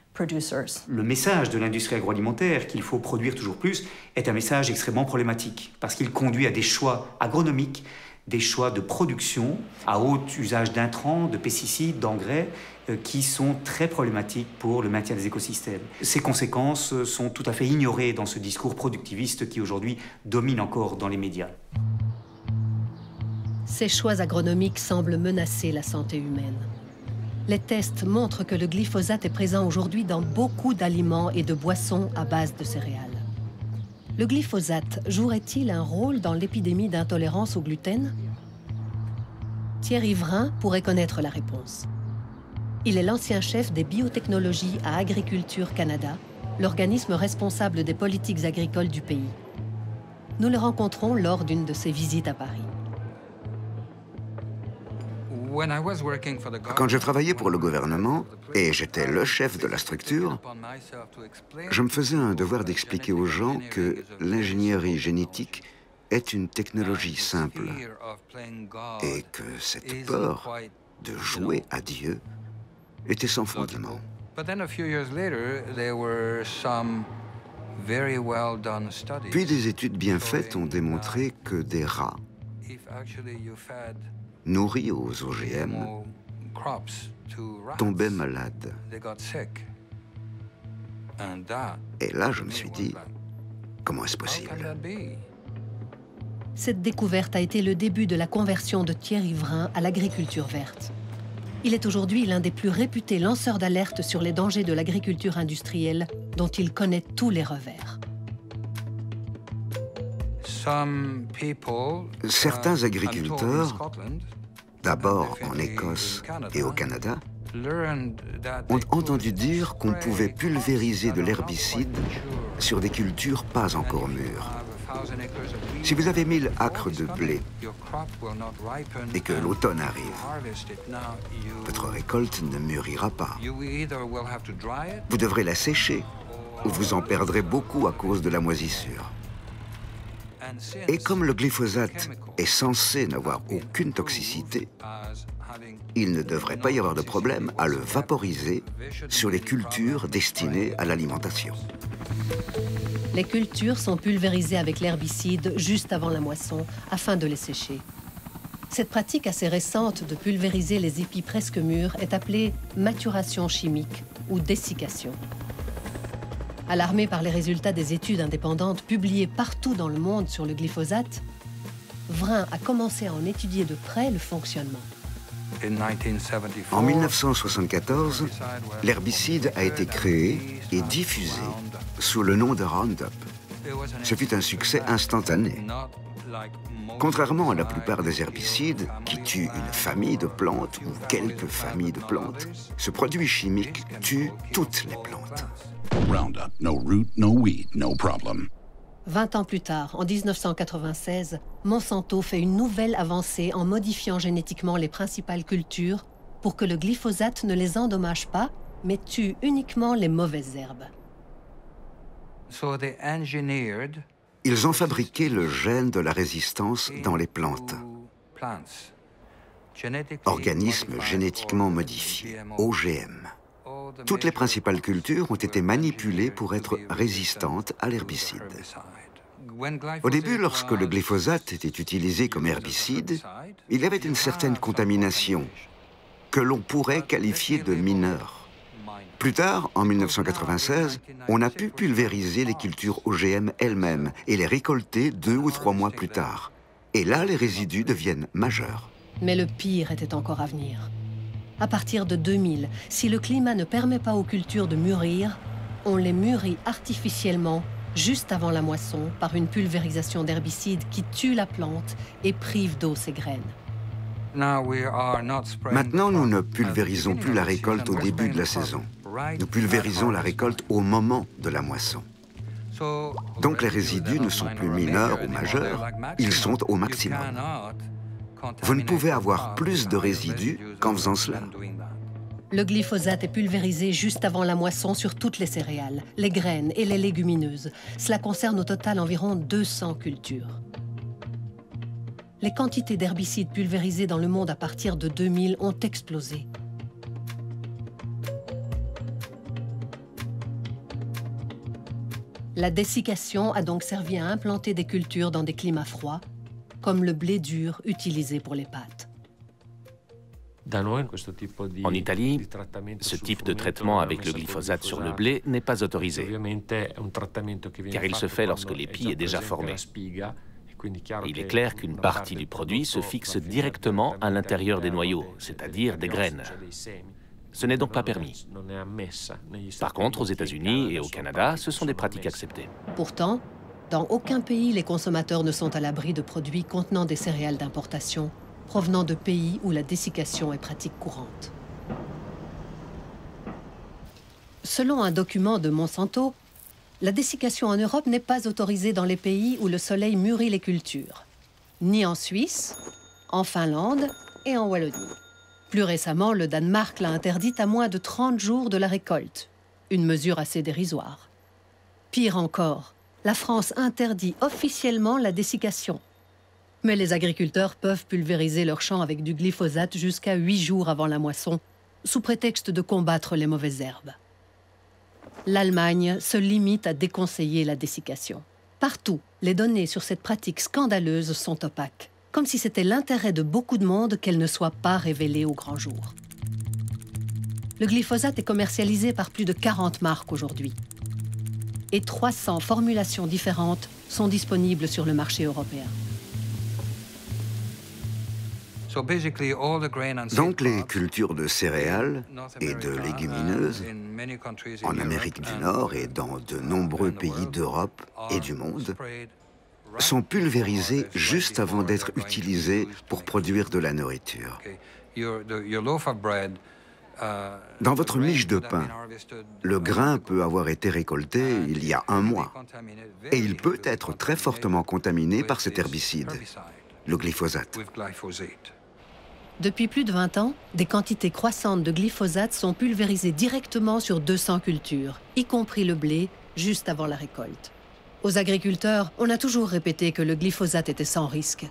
Speaker 14: Le message de l'industrie agroalimentaire, qu'il faut produire toujours plus, est un message extrêmement problématique, parce qu'il conduit à des choix agronomiques, des choix de production à haut usage d'intrants, de pesticides, d'engrais, qui sont très problématiques pour le maintien des écosystèmes. Ces conséquences sont tout à fait ignorées dans ce discours productiviste qui aujourd'hui domine encore dans les médias.
Speaker 5: Ces choix agronomiques semblent menacer la santé humaine. Les tests montrent que le glyphosate est présent aujourd'hui dans beaucoup d'aliments et de boissons à base de céréales. Le glyphosate jouerait-il un rôle dans l'épidémie d'intolérance au gluten? Thierry Vrain pourrait connaître la réponse. Il est l'ancien chef des biotechnologies à Agriculture Canada, l'organisme responsable des politiques agricoles du pays. Nous le rencontrons lors d'une de ses visites à Paris.
Speaker 15: Quand je travaillais pour le gouvernement, et j'étais le chef de la structure, je me faisais un devoir d'expliquer aux gens que l'ingénierie génétique est une technologie simple et que cette peur de jouer à Dieu était sans fondement. Puis des études bien faites ont démontré que des rats nourris aux OGM tombaient malades. Et là, je me suis dit, comment est-ce possible?
Speaker 5: Cette découverte a été le début de la conversion de Thierry Vrain à l'agriculture verte. Il est aujourd'hui l'un des plus réputés lanceurs d'alerte sur les dangers de l'agriculture industrielle, dont il connaît tous les revers.
Speaker 15: Certains agriculteurs, d'abord en Écosse et au Canada, ont entendu dire qu'on pouvait pulvériser de l'herbicide sur des cultures pas encore mûres. Si vous avez 1000 acres de blé et que l'automne arrive, votre récolte ne mûrira pas. Vous devrez la sécher ou vous en perdrez beaucoup à cause de la moisissure. Et comme le glyphosate est censé n'avoir aucune toxicité, il ne devrait pas y avoir de problème à le vaporiser sur les cultures destinées à l'alimentation.
Speaker 5: Les cultures sont pulvérisées avec l'herbicide juste avant la moisson afin de les sécher. Cette pratique assez récente de pulvériser les épis presque mûrs est appelée maturation chimique ou dessiccation. Alarmé par les résultats des études indépendantes publiées partout dans le monde sur le glyphosate, Vrain a commencé à en étudier de près le fonctionnement.
Speaker 15: En 1974, l'herbicide a été créé et diffusé sous le nom de Roundup. Ce fut un succès instantané. Contrairement à la plupart des herbicides qui tuent une famille de plantes ou quelques familles de plantes, ce produit chimique tue toutes les plantes.
Speaker 16: Roundup, no root, no weed, no problem.
Speaker 5: 20 ans plus tard, en 1996, Monsanto fait une nouvelle avancée en modifiant génétiquement les principales cultures pour que le glyphosate ne les endommage pas, mais tue uniquement les mauvaises herbes.
Speaker 15: Ils ont fabriqué le gène de la résistance dans les plantes. Organismes génétiquement modifiés, OGM. Toutes les principales cultures ont été manipulées pour être résistantes à l'herbicide. Au début, lorsque le glyphosate était utilisé comme herbicide, il y avait une certaine contamination que l'on pourrait qualifier de mineure. Plus tard, en 1996, on a pu pulvériser les cultures OGM elles-mêmes et les récolter 2 ou 3 mois plus tard. Et là, les résidus deviennent majeurs.
Speaker 5: Mais le pire était encore à venir. À partir de 2000, si le climat ne permet pas aux cultures de mûrir, on les mûrit artificiellement juste avant la moisson par une pulvérisation d'herbicides qui tue la plante et prive d'eau ses graines.
Speaker 15: Maintenant, nous ne pulvérisons plus la récolte au début de la saison. Nous pulvérisons la récolte au moment de la moisson. Donc les résidus ne sont plus mineurs ou majeurs, ils sont au maximum. Vous ne pouvez avoir plus de résidus qu'en faisant cela.
Speaker 5: Le glyphosate est pulvérisé juste avant la moisson sur toutes les céréales, les graines et les légumineuses. Cela concerne au total environ 200 cultures. Les quantités d'herbicides pulvérisés dans le monde à partir de 2000 ont explosé. La dessiccation a donc servi à implanter des cultures dans des climats froids, comme le blé dur utilisé pour les pâtes.
Speaker 7: En Italie, ce type de traitement avec le glyphosate sur le blé n'est pas autorisé, car il se fait lorsque l'épi est déjà formé. Il est clair qu'une partie du produit se fixe directement à l'intérieur des noyaux, c'est-à-dire des graines. Ce n'est donc pas permis. Par contre, aux États-Unis et au Canada, ce sont des pratiques acceptées.
Speaker 5: Pourtant, dans aucun pays, les consommateurs ne sont à l'abri de produits contenant des céréales d'importation, provenant de pays où la dessiccation est pratique courante. Selon un document de Monsanto, la dessiccation en Europe n'est pas autorisée dans les pays où le soleil mûrit les cultures, ni en Suisse, en Finlande et en Wallonie. Plus récemment, le Danemark l'a interdite à moins de 30 jours de la récolte, une mesure assez dérisoire. Pire encore, la France interdit officiellement la dessiccation. Mais les agriculteurs peuvent pulvériser leurs champs avec du glyphosate jusqu'à 8 jours avant la moisson, sous prétexte de combattre les mauvaises herbes. L'Allemagne se limite à déconseiller la dessiccation. Partout, les données sur cette pratique scandaleuse sont opaques, comme si c'était l'intérêt de beaucoup de monde qu'elle ne soit pas révélée au grand jour. Le glyphosate est commercialisé par plus de 40 marques aujourd'hui. Et 300 formulations différentes sont disponibles sur le marché européen.
Speaker 15: Donc les cultures de céréales et de légumineuses en Amérique du Nord et dans de nombreux pays d'Europe et du monde sont pulvérisées juste avant d'être utilisées pour produire de la nourriture. Dans votre miche de pain, le grain peut avoir été récolté il y a 1 mois et il peut être très fortement contaminé par cet herbicide, le glyphosate.
Speaker 5: Depuis plus de 20 ans, des quantités croissantes de glyphosate sont pulvérisées directement sur 200 cultures, y compris le blé, juste avant la récolte. Aux agriculteurs, on a toujours répété que le glyphosate était sans risque.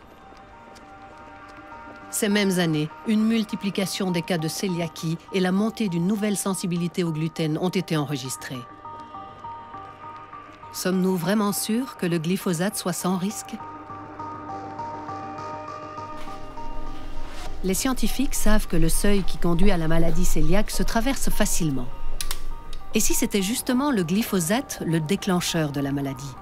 Speaker 5: Ces mêmes années, une multiplication des cas de cœliakie et la montée d'une nouvelle sensibilité au gluten ont été enregistrées. Sommes-nous vraiment sûrs que le glyphosate soit sans risque ? Les scientifiques savent que le seuil qui conduit à la maladie cœliaque se traverse facilement. Et si c'était justement le glyphosate le déclencheur de la maladie?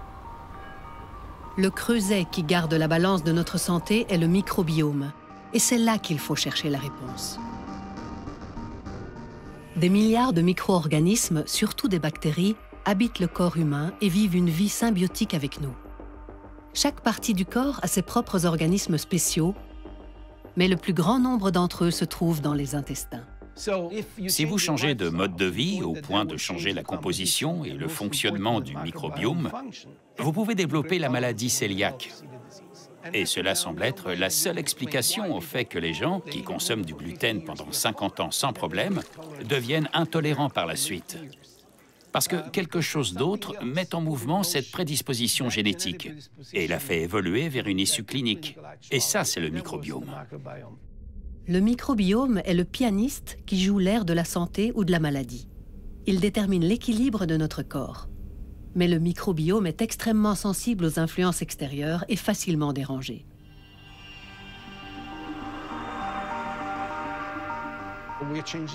Speaker 5: Le creuset qui garde la balance de notre santé est le microbiome. Et c'est là qu'il faut chercher la réponse. Des milliards de micro-organismes, surtout des bactéries, habitent le corps humain et vivent une vie symbiotique avec nous. Chaque partie du corps a ses propres organismes spéciaux, mais le plus grand nombre d'entre eux se trouvent dans les intestins.
Speaker 9: Si vous changez de mode de vie au point de changer la composition et le fonctionnement du microbiome, vous pouvez développer la maladie cœliaque. Et cela semble être la seule explication au fait que les gens qui consomment du gluten pendant 50 ans sans problème deviennent intolérants par la suite. Parce que quelque chose d'autre met en mouvement cette prédisposition génétique et la fait évoluer vers une issue clinique. Et ça, c'est le microbiome.
Speaker 5: Le microbiome est le pianiste qui joue l'air de la santé ou de la maladie. Il détermine l'équilibre de notre corps. Mais le microbiome est extrêmement sensible aux influences extérieures et facilement dérangé.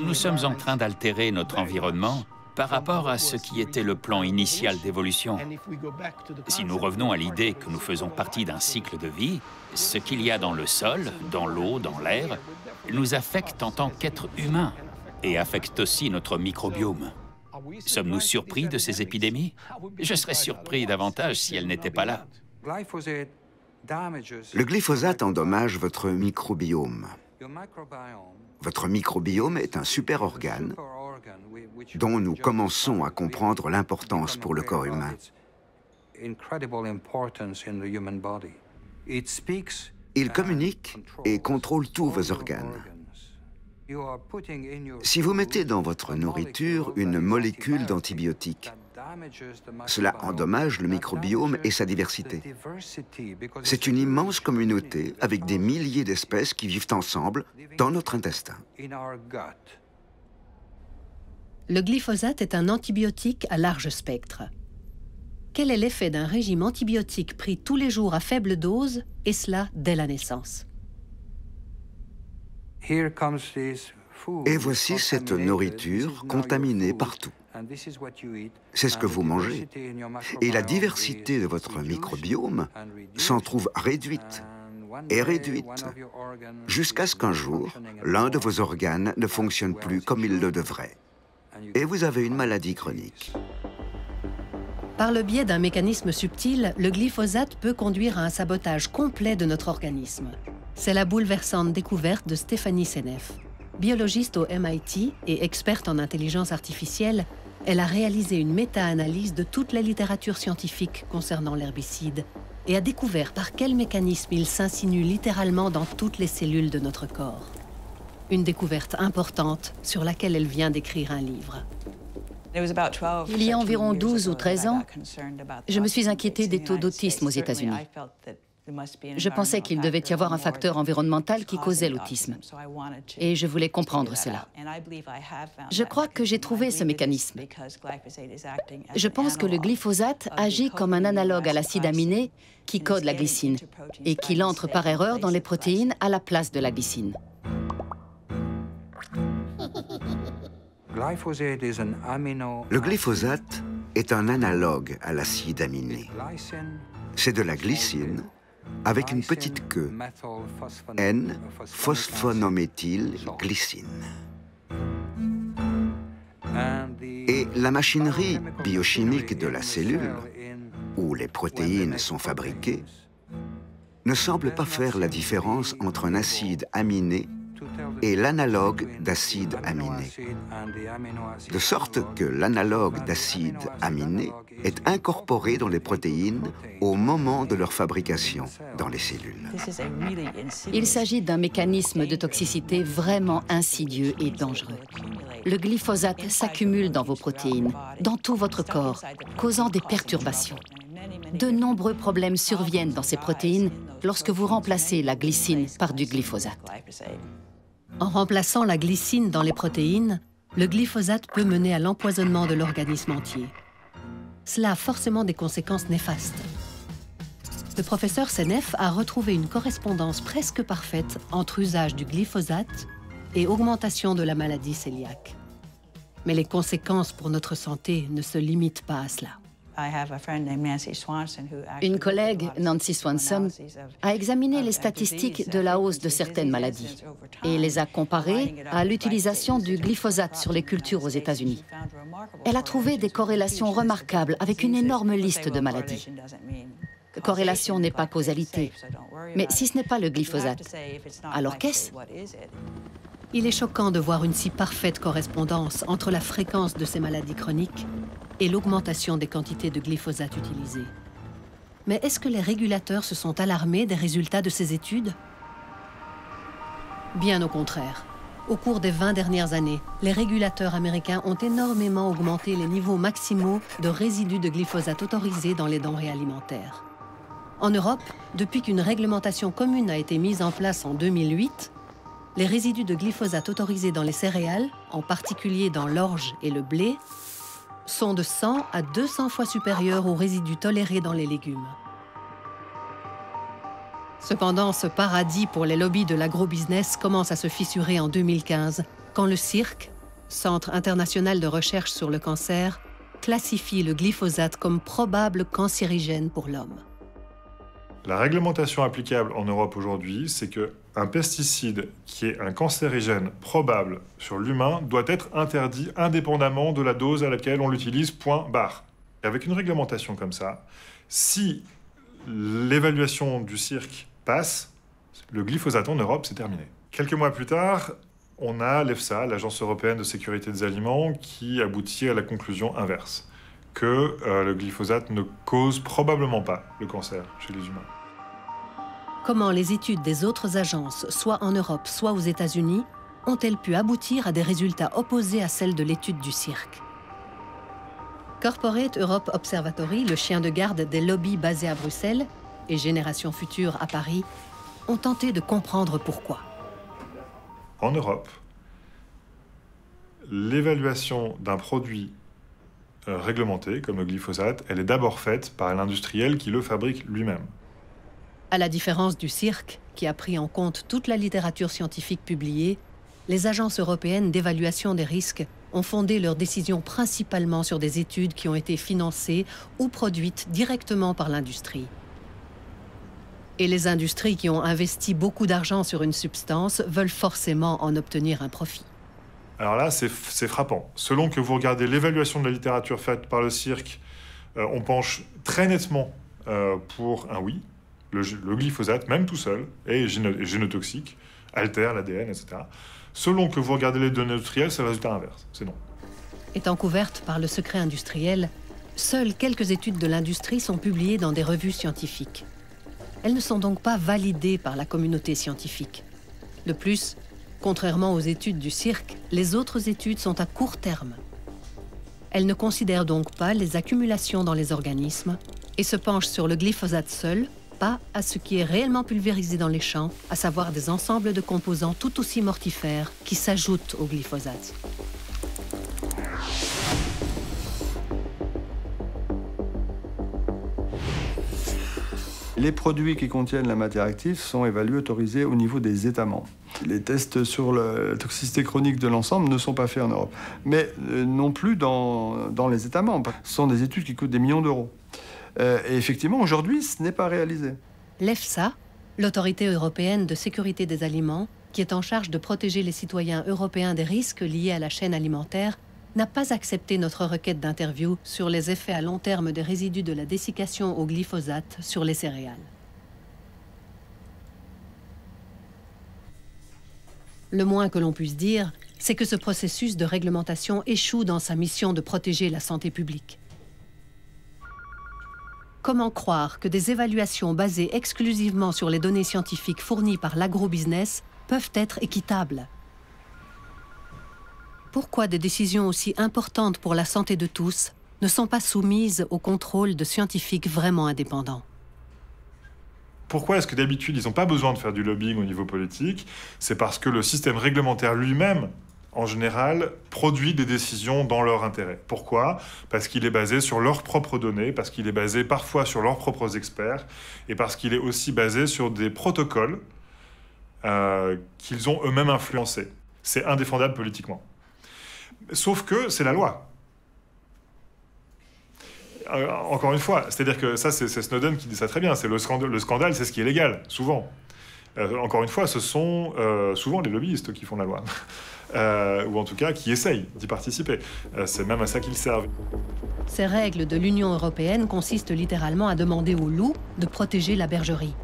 Speaker 9: Nous sommes en train d'altérer notre environnement Par rapport à ce qui était le plan initial d'évolution, si nous revenons à l'idée que nous faisons partie d'un cycle de vie, ce qu'il y a dans le sol, dans l'eau, dans l'air, nous affecte en tant qu'êtres humains et affecte aussi notre microbiome. Sommes-nous surpris de ces épidémies? Je serais surpris davantage si elles n'étaient pas là.
Speaker 15: Le glyphosate endommage votre microbiome. Votre microbiome est un super organe dont nous commençons à comprendre l'importance pour le corps humain. Il communique et contrôle tous vos organes. Si vous mettez dans votre nourriture une molécule d'antibiotique, cela endommage le microbiome et sa diversité. C'est une immense communauté avec des milliers d'espèces qui vivent ensemble dans notre intestin.
Speaker 5: Le glyphosate est un antibiotique à large spectre. Quel est l'effet d'un régime antibiotique pris tous les jours à faible dose, et cela dès la naissance?
Speaker 15: Et voici cette nourriture contaminée partout. C'est ce que vous mangez. Et la diversité de votre microbiome s'en trouve réduite et réduite, jusqu'à ce qu'un jour, l'un de vos organes ne fonctionne plus comme il le devrait. Et vous avez une maladie chronique.
Speaker 5: Par le biais d'un mécanisme subtil, le glyphosate peut conduire à un sabotage complet de notre organisme. C'est la bouleversante découverte de Stephanie Seneff. Biologiste au MIT et experte en intelligence artificielle, elle a réalisé une méta-analyse de toute la littérature scientifique concernant l'herbicide et a découvert par quel mécanisme il s'insinue littéralement dans toutes les cellules de notre corps. Une découverte importante sur laquelle elle vient d'écrire un livre.
Speaker 1: Il y a environ 12 ou 13 ans, je me suis inquiétée des taux d'autisme aux États-Unis. Je pensais qu'il devait y avoir un facteur environnemental qui causait l'autisme. Et je voulais comprendre cela. Je crois que j'ai trouvé ce mécanisme. Je pense que le glyphosate agit comme un analogue à l'acide aminé qui code la glycine et qu'il entre par erreur dans les protéines à la place de la glycine.
Speaker 15: Le glyphosate est un analogue à l'acide aminé. C'est de la glycine avec une petite queue, N-phosphonométhylglycine. Et la machinerie biochimique de la cellule, où les protéines sont fabriquées, ne semble pas faire la différence entre un acide aminé et l'analogue d'acide aminé. De sorte que l'analogue d'acide aminé est incorporé dans les protéines au moment de leur fabrication dans les cellules.
Speaker 1: Il s'agit d'un mécanisme de toxicité vraiment insidieux et dangereux. Le glyphosate s'accumule dans vos protéines, dans tout votre corps, causant des perturbations. De nombreux problèmes surviennent dans ces protéines lorsque vous remplacez la glycine par du glyphosate.
Speaker 5: En remplaçant la glycine dans les protéines, le glyphosate peut mener à l'empoisonnement de l'organisme entier. Cela a forcément des conséquences néfastes. Le professeur Seneff a retrouvé une correspondance presque parfaite entre usage du glyphosate et augmentation de la maladie cœliaque. Mais les conséquences pour notre santé ne se limitent pas à cela.
Speaker 1: Une collègue, Nancy Swanson, a examiné les statistiques de la hausse de certaines maladies et les a comparées à l'utilisation du glyphosate sur les cultures aux États-Unis. Elle a trouvé des corrélations remarquables avec une énorme liste de maladies. Corrélation n'est pas causalité, mais si ce n'est pas le glyphosate, alors qu'est-ce ?
Speaker 5: Il est choquant de voir une si parfaite correspondance entre la fréquence de ces maladies chroniques et l'augmentation des quantités de glyphosate utilisées. Mais est-ce que les régulateurs se sont alarmés des résultats de ces études? Bien au contraire. Au cours des 20 dernières années, les régulateurs américains ont énormément augmenté les niveaux maximaux de résidus de glyphosate autorisés dans les denrées alimentaires. En Europe, depuis qu'une réglementation commune a été mise en place en 2008, les résidus de glyphosate autorisés dans les céréales, en particulier dans l'orge et le blé, sont de 100 à 200 fois supérieurs aux résidus tolérés dans les légumes. Cependant, ce paradis pour les lobbies de l'agrobusiness commence à se fissurer en 2015, quand le cirque, Centre international de recherche sur le cancer, classifie le glyphosate comme probable cancérigène pour l'homme.
Speaker 17: La réglementation applicable en Europe aujourd'hui, c'est qu'un pesticide qui est un cancérigène probable sur l'humain doit être interdit indépendamment de la dose à laquelle on l'utilise, point barre. Avec une réglementation comme ça, si l'évaluation du cirque passe, le glyphosate en Europe, c'est terminé. Quelques mois plus tard, on a l'EFSA, l'Agence européenne de sécurité des aliments, qui aboutit à la conclusion inverse, que le glyphosate ne cause probablement pas le cancer chez les humains.
Speaker 5: Comment les études des autres agences, soit en Europe, soit aux États-Unis, ont-elles pu aboutir à des résultats opposés à celles de l'étude du cirque? Corporate Europe Observatory, le chien de garde des lobbies basés à Bruxelles, et Génération Future à Paris, ont tenté de comprendre pourquoi.
Speaker 17: En Europe, l'évaluation d'un produit réglementé, comme le glyphosate, elle est d'abord faite par l'industriel qui le fabrique lui-même.
Speaker 5: À la différence du cirque, qui a pris en compte toute la littérature scientifique publiée, les agences européennes d'évaluation des risques ont fondé leurs décisions principalement sur des études qui ont été financées ou produites directement par l'industrie. Et les industries qui ont investi beaucoup d'argent sur une substance veulent forcément en obtenir un profit.
Speaker 17: Alors là, c'est frappant. Selon que vous regardez l'évaluation de la littérature faite par le cirque, on penche très nettement pour un oui. Le glyphosate, même tout seul, est génotoxique, altère l'ADN, etc. Selon que vous regardez les données industrielles, c'est le résultat inverse, c'est non.
Speaker 5: Étant couvertes par le secret industriel, seules quelques études de l'industrie sont publiées dans des revues scientifiques. Elles ne sont donc pas validées par la communauté scientifique. De plus, contrairement aux études du cirque, les autres études sont à court terme. Elles ne considèrent donc pas les accumulations dans les organismes et se penchent sur le glyphosate seul, pas à ce qui est réellement pulvérisé dans les champs, à savoir des ensembles de composants tout aussi mortifères qui s'ajoutent au glyphosate.
Speaker 13: Les produits qui contiennent la matière active sont évalués, autorisés au niveau des États membres. Les tests sur la toxicité chronique de l'ensemble ne sont pas faits en Europe, mais non plus dans les États membres. Ce sont des études qui coûtent des millions d'euros. Et effectivement, aujourd'hui, ce n'est pas réalisé.
Speaker 5: L'EFSA, l'Autorité européenne de sécurité des aliments, qui est en charge de protéger les citoyens européens des risques liés à la chaîne alimentaire, n'a pas accepté notre requête d'interview sur les effets à long terme des résidus de la dessiccation au glyphosate sur les céréales. Le moins que l'on puisse dire, c'est que ce processus de réglementation échoue dans sa mission de protéger la santé publique. Comment croire que des évaluations basées exclusivement sur les données scientifiques fournies par l'agrobusiness peuvent être équitables? Pourquoi des décisions aussi importantes pour la santé de tous ne sont pas soumises au contrôle de scientifiques vraiment indépendants?
Speaker 17: Pourquoi est-ce que d'habitude, ils n'ont pas besoin de faire du lobbying au niveau politique? C'est parce que le système réglementaire lui-même, en général, produit des décisions dans leur intérêt. Pourquoi? Parce qu'il est basé sur leurs propres données, parce qu'il est basé parfois sur leurs propres experts, et parce qu'il est aussi basé sur des protocoles qu'ils ont eux-mêmes influencés. C'est indéfendable politiquement. Sauf que c'est la loi. Encore une fois, c'est-à-dire que ça, c'est Snowden qui dit ça très bien, c'est le scandale, c'est ce qui est légal, souvent. Encore une fois, ce sont souvent les lobbyistes qui font la loi. Ou en tout cas qui essayent d'y participer. C'est même à ça qu'ils servent.
Speaker 5: Ces règles de l'Union européenne consistent littéralement à demander aux loups de protéger la bergerie.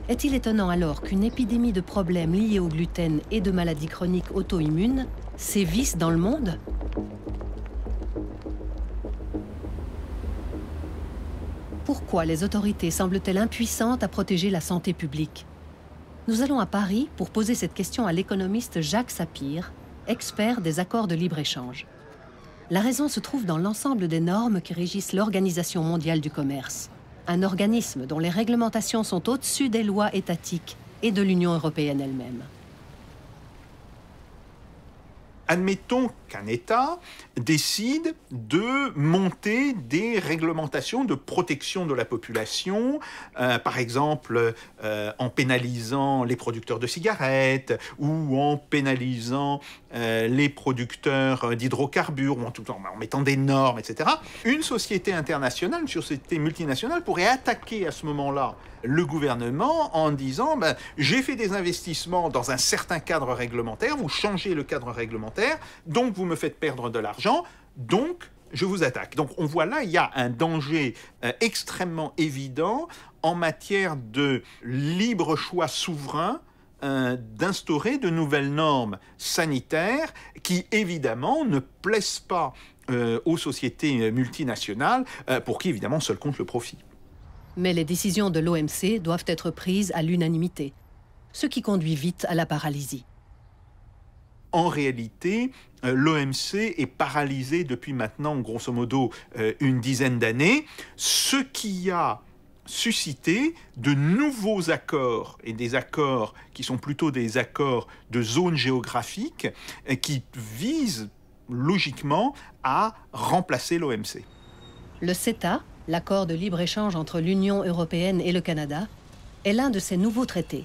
Speaker 5: Est-il étonnant alors qu'une épidémie de problèmes liés au gluten et de maladies chroniques auto-immunes sévissent dans le monde? Pourquoi les autorités semblent-elles impuissantes à protéger la santé publique? Nous allons à Paris pour poser cette question à l'économiste Jacques Sapir, expert des accords de libre-échange. La raison se trouve dans l'ensemble des normes qui régissent l'Organisation mondiale du commerce, un organisme dont les réglementations sont au-dessus des lois étatiques et de l'Union européenne elle-même.
Speaker 18: Admettons qu'un État décide de monter des réglementations de protection de la population, par exemple en pénalisant les producteurs de cigarettes ou en pénalisant les producteurs d'hydrocarbures, ou en mettant des normes, etc. Une société internationale, une société multinationale pourrait attaquer à ce moment-là le gouvernement en disant j'ai fait des investissements dans un certain cadre réglementaire, vous changez le cadre réglementaire, donc vous me faites perdre de l'argent, donc je vous attaque. Donc on voit là, il y a un danger extrêmement évident en matière de libre choix souverain d'instaurer de nouvelles normes sanitaires qui évidemment ne plaisent pas aux sociétés multinationales pour qui évidemment seul compte le profit.
Speaker 5: Mais les décisions de l'OMC doivent être prises à l'unanimité, ce qui conduit vite à la paralysie.
Speaker 18: En réalité, l'OMC est paralysé depuis maintenant, grosso modo, une dizaine d'années, ce qui a suscité de nouveaux accords, et des accords qui sont plutôt des accords de zone géographique, qui visent logiquement à remplacer l'OMC.
Speaker 5: Le CETA, l'accord de libre-échange entre l'Union européenne et le Canada, est l'un de ces nouveaux traités.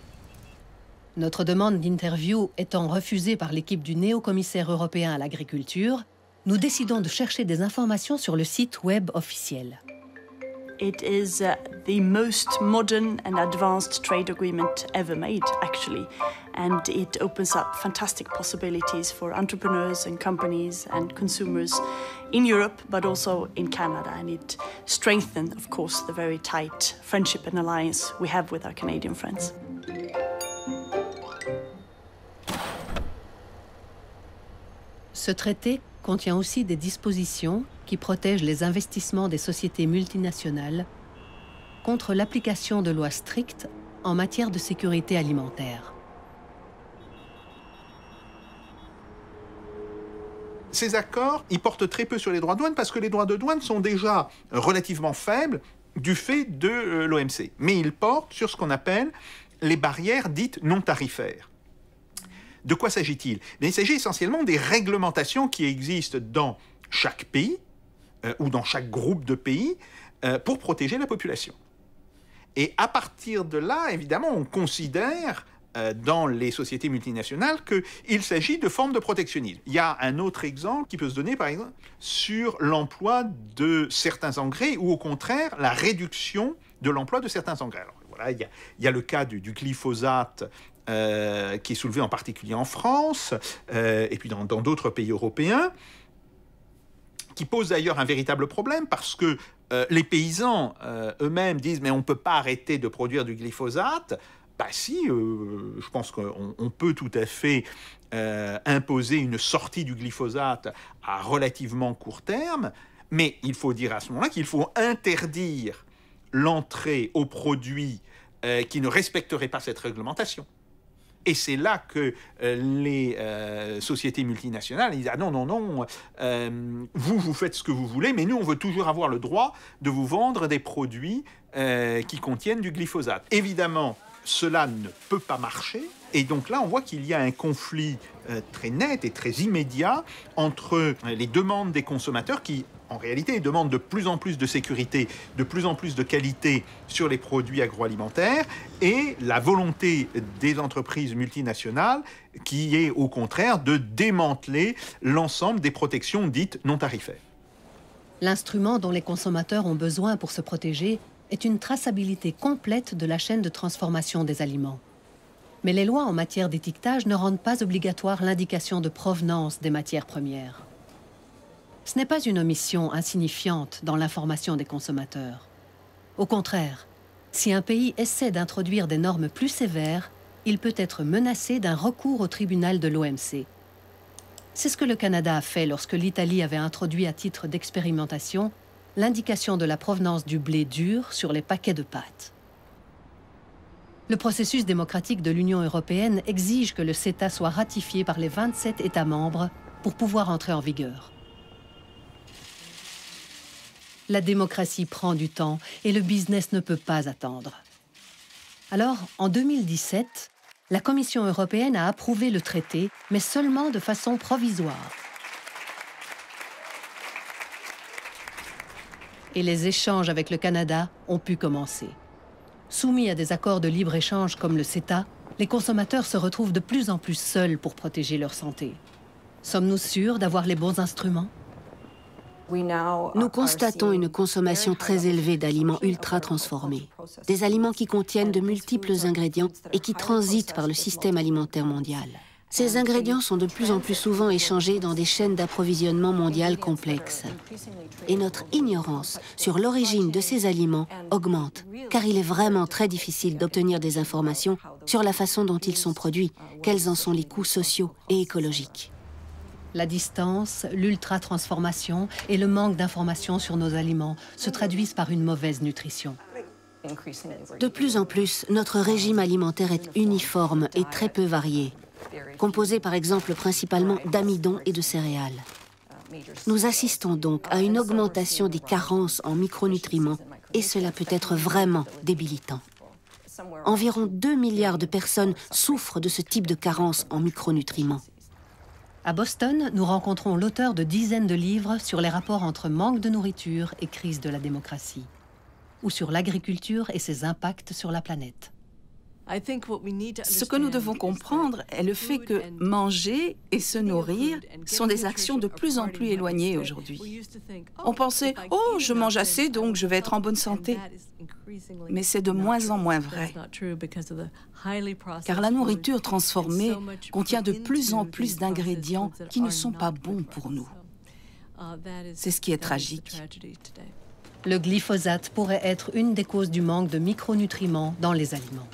Speaker 5: Notre demande d'interview étant refusée par l'équipe du néo-commissaire européen à l'agriculture, nous décidons de chercher des informations sur le site web officiel.
Speaker 19: It is the most modern and advanced trade agreement ever made, actually. And it opens up fantastic possibilities for entrepreneurs and companies and consumers in Europe, but also in Canada. And it strengthens, of course, the very tight friendship and alliance we have with our Canadian friends.
Speaker 5: Ce traité contient aussi des dispositions qui protègent les investissements des sociétés multinationales contre l'application de lois strictes en matière de sécurité alimentaire.
Speaker 18: Ces accords, ils portent très peu sur les droits de douane parce que les droits de douane sont déjà relativement faibles du fait de l'OMC. Mais ils portent sur ce qu'on appelle les barrières dites non tarifaires. De quoi s'agit-il? Il s'agit essentiellement des réglementations qui existent dans chaque pays ou dans chaque groupe de pays pour protéger la population. Et à partir de là, évidemment, on considère dans les sociétés multinationales qu'il s'agit de formes de protectionnisme. Il y a un autre exemple qui peut se donner, par exemple, sur l'emploi de certains engrais ou au contraire la réduction de l'emploi de certains engrais. Alors, voilà, il y a le cas du glyphosate qui est soulevé en particulier en France et puis dans d'autres pays européens, qui pose d'ailleurs un véritable problème parce que les paysans eux-mêmes disent « mais on ne peut pas arrêter de produire du glyphosate ». Bah si, je pense qu'on peut tout à fait imposer une sortie du glyphosate à relativement court terme, mais il faut dire à ce moment-là qu'il faut interdire l'entrée aux produits qui ne respecteraient pas cette réglementation. Et c'est là que les sociétés multinationales disent « Ah non, non, non, vous faites ce que vous voulez, mais nous, on veut toujours avoir le droit de vous vendre des produits qui contiennent du glyphosate. » Évidemment, cela ne peut pas marcher. Et donc là, on voit qu'il y a un conflit très net et très immédiat entre les demandes des consommateurs qui, en réalité, demandent de plus en plus de sécurité, de plus en plus de qualité sur les produits agroalimentaires et la volonté des entreprises multinationales qui est, au contraire, de démanteler l'ensemble des protections dites non tarifaires.
Speaker 5: L'instrument dont les consommateurs ont besoin pour se protéger est une traçabilité complète de la chaîne de transformation des aliments. Mais les lois en matière d'étiquetage ne rendent pas obligatoire l'indication de provenance des matières premières. Ce n'est pas une omission insignifiante dans l'information des consommateurs. Au contraire, si un pays essaie d'introduire des normes plus sévères, il peut être menacé d'un recours au tribunal de l'OMC. C'est ce que le Canada a fait lorsque l'Italie avait introduit à titre d'expérimentation l'indication de la provenance du blé dur sur les paquets de pâtes. Le processus démocratique de l'Union européenne exige que le CETA soit ratifié par les 27 États membres pour pouvoir entrer en vigueur. La démocratie prend du temps et le business ne peut pas attendre. Alors, en 2017, la Commission européenne a approuvé le traité, mais seulement de façon provisoire. Et les échanges avec le Canada ont pu commencer. Soumis à des accords de libre-échange comme le CETA, les consommateurs se retrouvent de plus en plus seuls pour protéger leur santé. Sommes-nous sûrs d'avoir les bons instruments?
Speaker 3: Nous constatons une consommation très élevée d'aliments ultra transformés, des aliments qui contiennent de multiples ingrédients et qui transitent par le système alimentaire mondial. Ces ingrédients sont de plus en plus souvent échangés dans des chaînes d'approvisionnement mondiales complexes. Et notre ignorance sur l'origine de ces aliments augmente, car il est vraiment très difficile d'obtenir des informations sur la façon dont ils sont produits, quels en sont les coûts sociaux et écologiques.
Speaker 5: La distance, l'ultra-transformation et le manque d'informations sur nos aliments se traduisent par une mauvaise nutrition.
Speaker 3: De plus en plus, notre régime alimentaire est uniforme et très peu varié, composé par exemple principalement d'amidon et de céréales. Nous assistons donc à une augmentation des carences en micronutriments et cela peut être vraiment débilitant. Environ 2 milliards de personnes souffrent de ce type de carence en micronutriments.
Speaker 5: À Boston, nous rencontrons l'auteur de dizaines de livres sur les rapports entre manque de nourriture et crise de la démocratie, ou sur l'agriculture et ses impacts sur la planète.
Speaker 8: Ce que nous devons comprendre est le fait que manger et se nourrir sont des actions de plus en plus éloignées aujourd'hui. On pensait « Oh, je mange assez, donc je vais être en bonne santé ». Mais c'est de moins en moins vrai. Car la nourriture transformée contient de plus en plus d'ingrédients qui ne sont pas bons pour nous. C'est ce qui est tragique.
Speaker 5: Le glyphosate pourrait être une des causes du manque de micronutriments dans les aliments.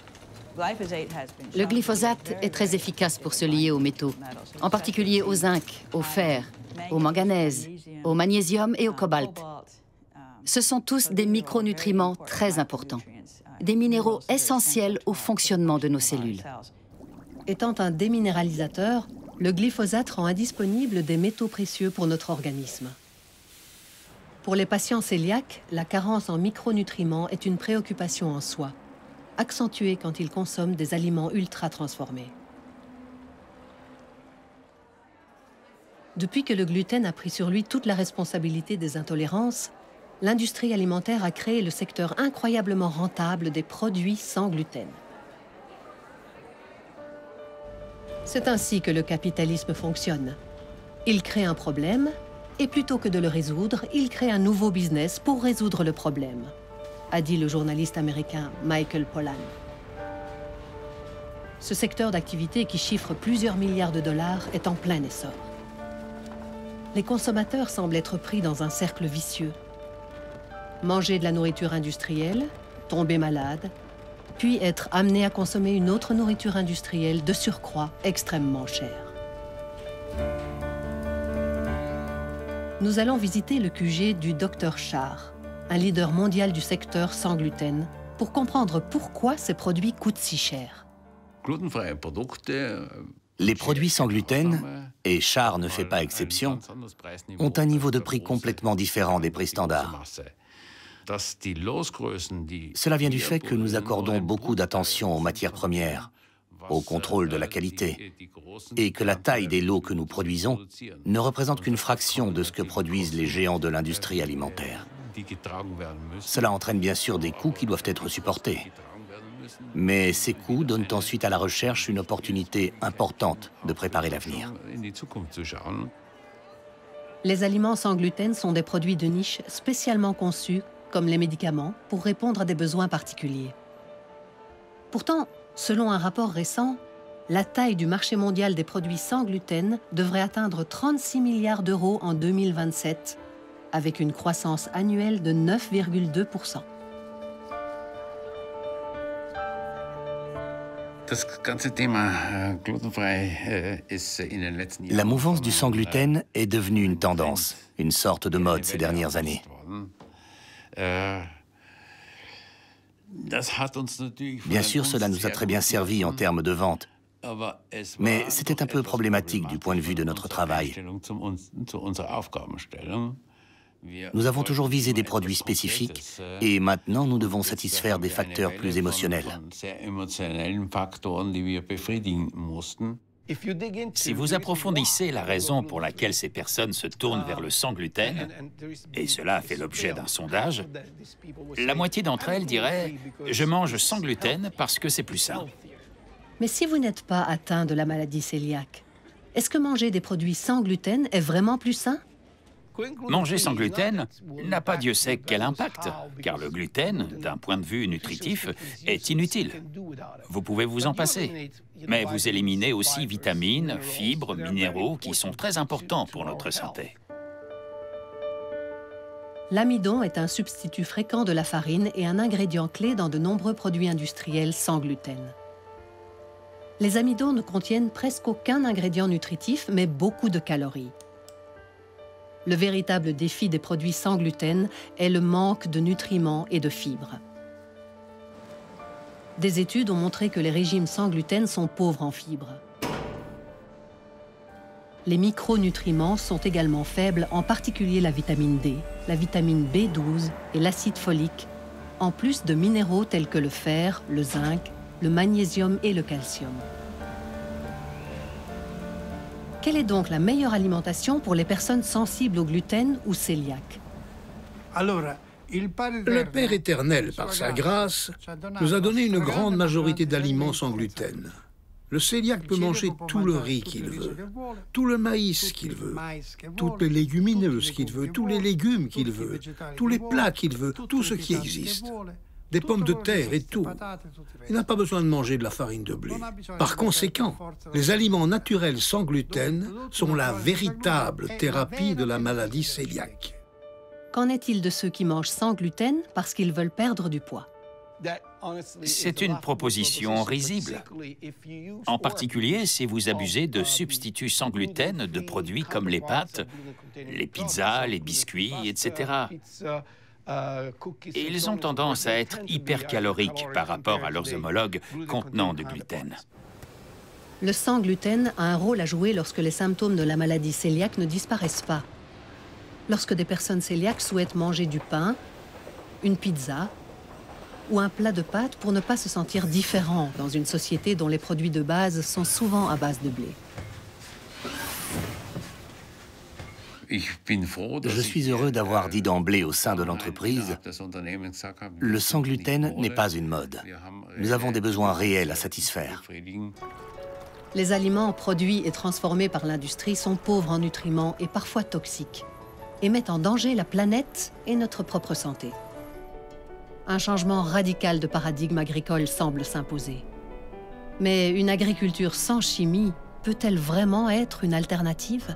Speaker 1: Le glyphosate est très efficace pour se lier aux métaux, en particulier au zinc, au fer, au manganèse, au magnésium et au cobalt. Ce sont tous des micronutriments très importants, des minéraux essentiels au fonctionnement de nos cellules.
Speaker 5: Étant un déminéralisateur, le glyphosate rend indisponibles des métaux précieux pour notre organisme. Pour les patients cœliaques, la carence en micronutriments est une préoccupation en soi, accentuée quand ils consomment des aliments ultra transformés. Depuis que le gluten a pris sur lui toute la responsabilité des intolérances, l'industrie alimentaire a créé le secteur incroyablement rentable des produits sans gluten. C'est ainsi que le capitalisme fonctionne. Il crée un problème, et plutôt que de le résoudre, il crée un nouveau business pour résoudre le problème, a dit le journaliste américain Michael Pollan. Ce secteur d'activité qui chiffre plusieurs milliards de dollars est en plein essor. Les consommateurs semblent être pris dans un cercle vicieux. Manger de la nourriture industrielle, tomber malade, puis être amené à consommer une autre nourriture industrielle de surcroît extrêmement chère. Nous allons visiter le QG du Dr Char, un leader mondial du secteur sans gluten, pour comprendre pourquoi ces produits coûtent si cher.
Speaker 2: Les produits sans gluten, et Char ne fait pas exception, ont un niveau de prix complètement différent des prix standards. Cela vient du fait que nous accordons beaucoup d'attention aux matières premières, au contrôle de la qualité, et que la taille des lots que nous produisons ne représente qu'une fraction de ce que produisent les géants de l'industrie alimentaire. Cela entraîne bien sûr des coûts qui doivent être supportés. Mais ces coûts donnent ensuite à la recherche une opportunité importante de préparer l'avenir.
Speaker 5: Les aliments sans gluten sont des produits de niche spécialement conçus, comme les médicaments, pour répondre à des besoins particuliers. Pourtant, selon un rapport récent, la taille du marché mondial des produits sans gluten devrait atteindre 36 milliards d'euros en 2027, avec une croissance annuelle de 9,2%.
Speaker 2: La mouvance du sans gluten est devenue une tendance, une sorte de mode ces dernières années. Bien sûr, cela nous a très bien servi en termes de vente, mais c'était un peu problématique du point de vue de notre travail. Nous avons toujours visé des produits spécifiques et maintenant nous devons satisfaire des facteurs plus émotionnels.
Speaker 9: Si vous approfondissez la raison pour laquelle ces personnes se tournent vers le sans gluten, et cela a fait l'objet d'un sondage, la moitié d'entre elles diraient « Je mange sans gluten parce que c'est plus sain ».
Speaker 5: Mais si vous n'êtes pas atteint de la maladie cœliaque, est-ce que manger des produits sans gluten est vraiment plus sain?
Speaker 9: Manger sans gluten n'a pas Dieu sait quel impact, car le gluten, d'un point de vue nutritif, est inutile. Vous pouvez vous en passer, mais vous éliminez aussi vitamines, fibres, minéraux qui sont très importants pour notre santé.
Speaker 5: L'amidon est un substitut fréquent de la farine et un ingrédient clé dans de nombreux produits industriels sans gluten. Les amidons ne contiennent presque aucun ingrédient nutritif, mais beaucoup de calories. Le véritable défi des produits sans gluten est le manque de nutriments et de fibres. Des études ont montré que les régimes sans gluten sont pauvres en fibres. Les micronutriments sont également faibles, en particulier la vitamine D, la vitamine B12 et l'acide folique, en plus de minéraux tels que le fer, le zinc, le magnésium et le calcium. Quelle est donc la meilleure alimentation pour les personnes sensibles au gluten ou cœliaques?
Speaker 6: Le Père éternel, par sa grâce, nous a donné une grande majorité d'aliments sans gluten. Le cœliaque peut manger tout le riz qu'il veut, tout le maïs qu'il veut, toutes les légumineuses qu'il veut, tous les légumes qu'il veut, tous les plats qu'il veut, tout ce qui existe. Des pommes de terre et tout. Il n'a pas besoin de manger de la farine de blé. Par conséquent, les aliments naturels sans gluten sont la véritable thérapie de la maladie cœliaque.
Speaker 5: Qu'en est-il de ceux qui mangent sans gluten parce qu'ils veulent perdre du poids?
Speaker 9: C'est une proposition risible. En particulier si vous abusez de substituts sans gluten de produits comme les pâtes, les pizzas, les biscuits, etc. Ils ont tendance à être hypercaloriques par rapport à leurs homologues contenant du gluten.
Speaker 5: Le sans gluten a un rôle à jouer lorsque les symptômes de la maladie cœliaque ne disparaissent pas. Lorsque des personnes cœliaques souhaitent manger du pain, une pizza ou un plat de pâtes pour ne pas se sentir différent dans une société dont les produits de base sont souvent à base de blé.
Speaker 2: Je suis heureux d'avoir dit d'emblée au sein de l'entreprise, le sans gluten n'est pas une mode. Nous avons des besoins réels à satisfaire.
Speaker 5: Les aliments produits et transformés par l'industrie sont pauvres en nutriments et parfois toxiques, et mettent en danger la planète et notre propre santé. Un changement radical de paradigme agricole semble s'imposer. Mais une agriculture sans chimie peut-elle vraiment être une alternative ?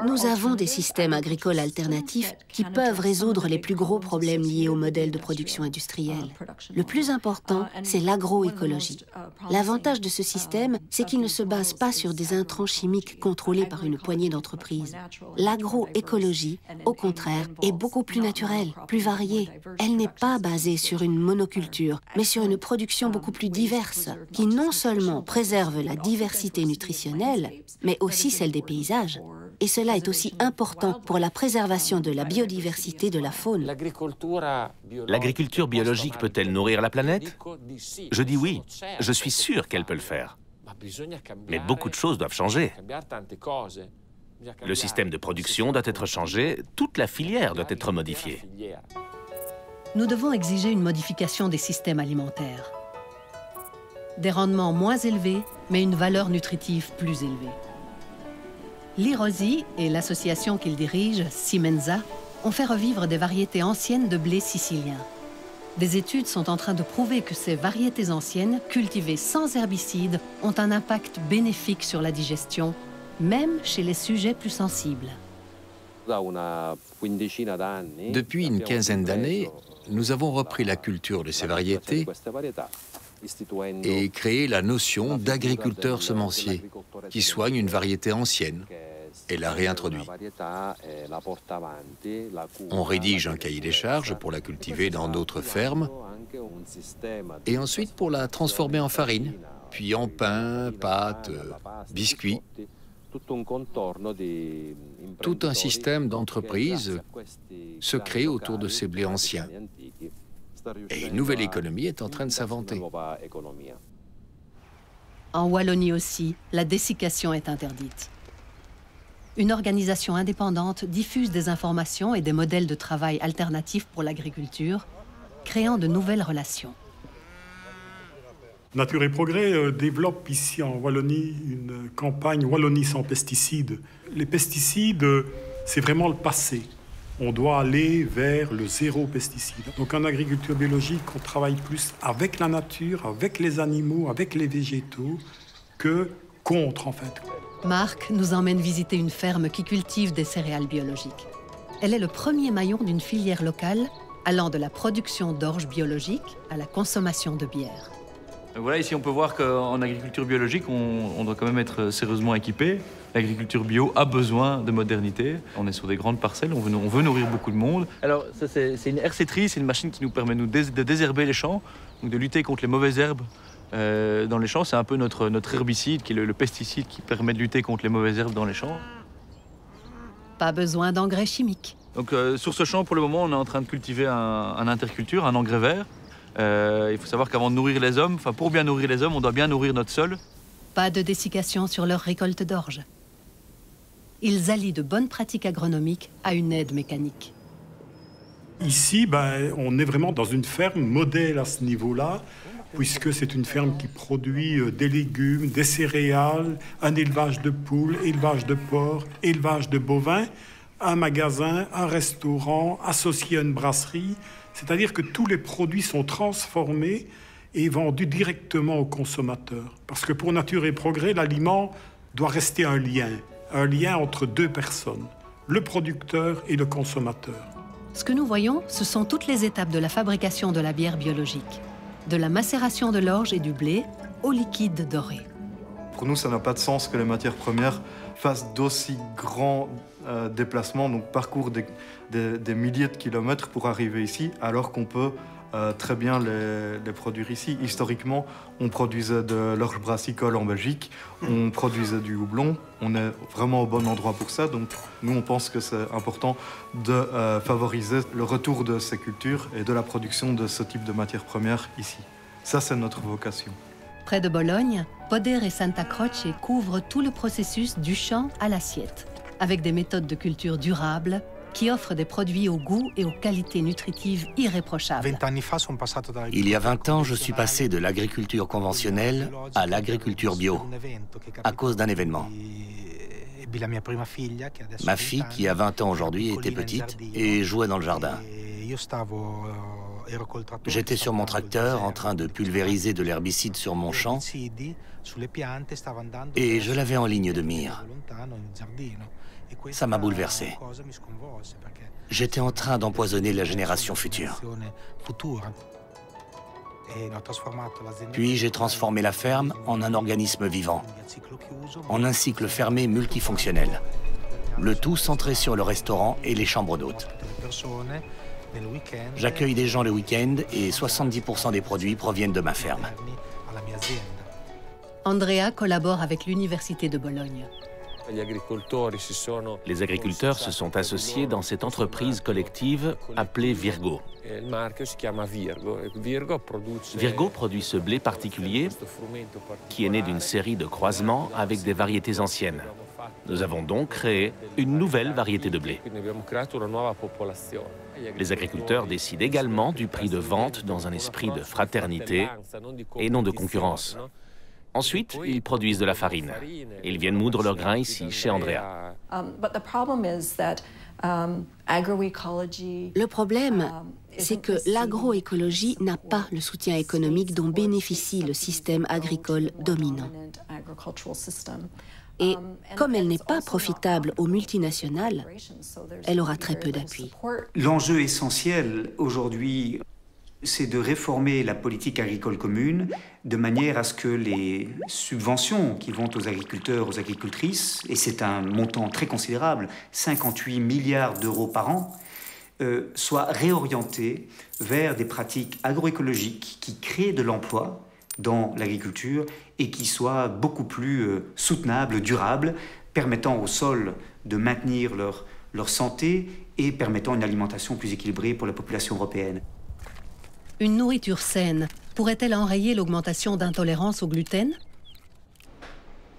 Speaker 3: Nous avons des systèmes agricoles alternatifs qui peuvent résoudre les plus gros problèmes liés au modèle de production industrielle. Le plus important, c'est l'agroécologie. L'avantage de ce système, c'est qu'il ne se base pas sur des intrants chimiques contrôlés par une poignée d'entreprises. L'agroécologie, au contraire, est beaucoup plus naturelle, plus variée. Elle n'est pas basée sur une monoculture, mais sur une production beaucoup plus diverse, qui non seulement préserve la diversité nutritionnelle, mais aussi celle des paysages. Et cela est aussi important pour la préservation de la biodiversité de la faune.
Speaker 7: L'agriculture biologique peut-elle nourrir la planète? Je dis oui, je suis sûr qu'elle peut le faire. Mais beaucoup de choses doivent changer. Le système de production doit être changé, toute la filière doit être modifiée.
Speaker 5: Nous devons exiger une modification des systèmes alimentaires. Des rendements moins élevés, mais une valeur nutritive plus élevée. Lee Rossi et l'association qu'il dirige, Simenza, ont fait revivre des variétés anciennes de blé sicilien. Des études sont en train de prouver que ces variétés anciennes, cultivées sans herbicides, ont un impact bénéfique sur la digestion, même chez les sujets plus sensibles.
Speaker 4: Depuis une quinzaine d'années, nous avons repris la culture de ces variétés et créé la notion d'agriculteur semencier, qui soigne une variété ancienne et la réintroduit. On rédige un cahier des charges pour la cultiver dans d'autres fermes et ensuite pour la transformer en farine, puis en pain, pâtes, biscuits. Tout un système d'entreprises se crée autour de ces blés anciens. Et une nouvelle économie est en train de s'inventer.
Speaker 5: En Wallonie aussi, la dessiccation est interdite. Une organisation indépendante diffuse des informations et des modèles de travail alternatifs pour l'agriculture, créant de nouvelles relations.
Speaker 20: Nature et Progrès développe ici en Wallonie une campagne Wallonie sans pesticides. Les pesticides, c'est vraiment le passé. On doit aller vers le zéro pesticide. Donc en agriculture biologique, on travaille plus avec la nature, avec les animaux, avec les végétaux, que contre en fait.
Speaker 5: Marc nous emmène visiter une ferme qui cultive des céréales biologiques. Elle est le premier maillon d'une filière locale allant de la production d'orge biologique à la consommation de bière.
Speaker 21: Voilà, ici on peut voir qu'en agriculture biologique, on doit quand même être sérieusement équipé. L'agriculture bio a besoin de modernité. On est sur des grandes parcelles, on veut nourrir beaucoup de monde. Alors ça c'est une hersétrie, c'est une machine qui nous permet de désherber les champs, donc de lutter contre les mauvaises herbes dans les champs. C'est un peu notre herbicide, qui est le pesticide qui permet de lutter contre les mauvaises herbes dans les champs.
Speaker 5: Pas besoin d'engrais chimiques.
Speaker 21: Donc sur ce champ, pour le moment, on est en train de cultiver un interculture, un engrais vert. Il faut savoir qu'avant de nourrir les hommes, pour bien nourrir les hommes, on doit bien nourrir notre sol.
Speaker 5: Pas de dessiccation sur leur récolte d'orge. Ils allient de bonnes pratiques agronomiques à une aide mécanique.
Speaker 20: Ici, on est vraiment dans une ferme modèle à ce niveau-là, puisque c'est une ferme qui produit des légumes, des céréales, un élevage de poules, élevage de porcs, élevage de bovins, un magasin, un restaurant, associé à une brasserie. C'est-à-dire que tous les produits sont transformés et vendus directement aux consommateurs. Parce que pour Nature et Progrès, l'aliment doit rester un lien entre deux personnes, le producteur et le consommateur.
Speaker 5: Ce que nous voyons, ce sont toutes les étapes de la fabrication de la bière biologique, de la macération de l'orge et du blé au liquide doré.
Speaker 13: Pour nous, ça n'a pas de sens que les matières premières fassent d'aussi grands déplacements, donc parcourent des milliers de kilomètres pour arriver ici, alors qu'on peut très bien les produire ici. Historiquement, on produisait de l'orge brassicole en Belgique, on produisait du houblon, on est vraiment au bon endroit pour ça, donc nous on pense que c'est important de favoriser le retour de ces cultures et de la production de ce type de matières premières ici. Ça, c'est notre vocation.
Speaker 5: Près de Bologne, Poder et Santa Croce couvrent tout le processus du champ à l'assiette, avec des méthodes de culture durables qui offrent des produits au goût et aux qualités nutritives irréprochables.
Speaker 2: Il y a 20 ans, je suis passé de l'agriculture conventionnelle à l'agriculture bio, à cause d'un événement. Ma fille, qui a 20 ans aujourd'hui, était petite et jouait dans le jardin. J'étais sur mon tracteur en train de pulvériser de l'herbicide sur mon champ et je l'avais en ligne de mire. Ça m'a bouleversé. J'étais en train d'empoisonner la génération future. Puis j'ai transformé la ferme en un organisme vivant, en un cycle fermé multifonctionnel. Le tout centré sur le restaurant et les chambres d'hôtes. J'accueille des gens le week-end et 70% des produits proviennent de ma ferme.
Speaker 5: Andrea collabore avec l'Université de Bologne.
Speaker 7: Les agriculteurs se sont associés dans cette entreprise collective appelée Virgo. Virgo produit ce blé particulier qui est né d'une série de croisements avec des variétés anciennes. Nous avons donc créé une nouvelle variété de blé. Les agriculteurs décident également du prix de vente dans un esprit de fraternité et non de concurrence. Ensuite, ils produisent de la farine. Ils viennent moudre leurs grains ici, chez Andrea.
Speaker 3: Le problème, c'est que l'agroécologie n'a pas le soutien économique dont bénéficie le système agricole dominant. Et comme elle n'est pas profitable aux multinationales, elle aura très peu d'appui.
Speaker 14: L'enjeu essentiel aujourd'hui, c'est de réformer la politique agricole commune de manière à ce que les subventions qui vont aux agriculteurs, aux agricultrices, et c'est un montant très considérable, 58 milliards d'euros par an, soient réorientées vers des pratiques agroécologiques qui créent de l'emploi dans l'agriculture et qui soient beaucoup plus soutenables, durables, permettant aux sols de maintenir leur santé et permettant une alimentation plus équilibrée pour la population européenne.
Speaker 5: Une nourriture saine pourrait-elle enrayer l'augmentation d'intolérance au gluten?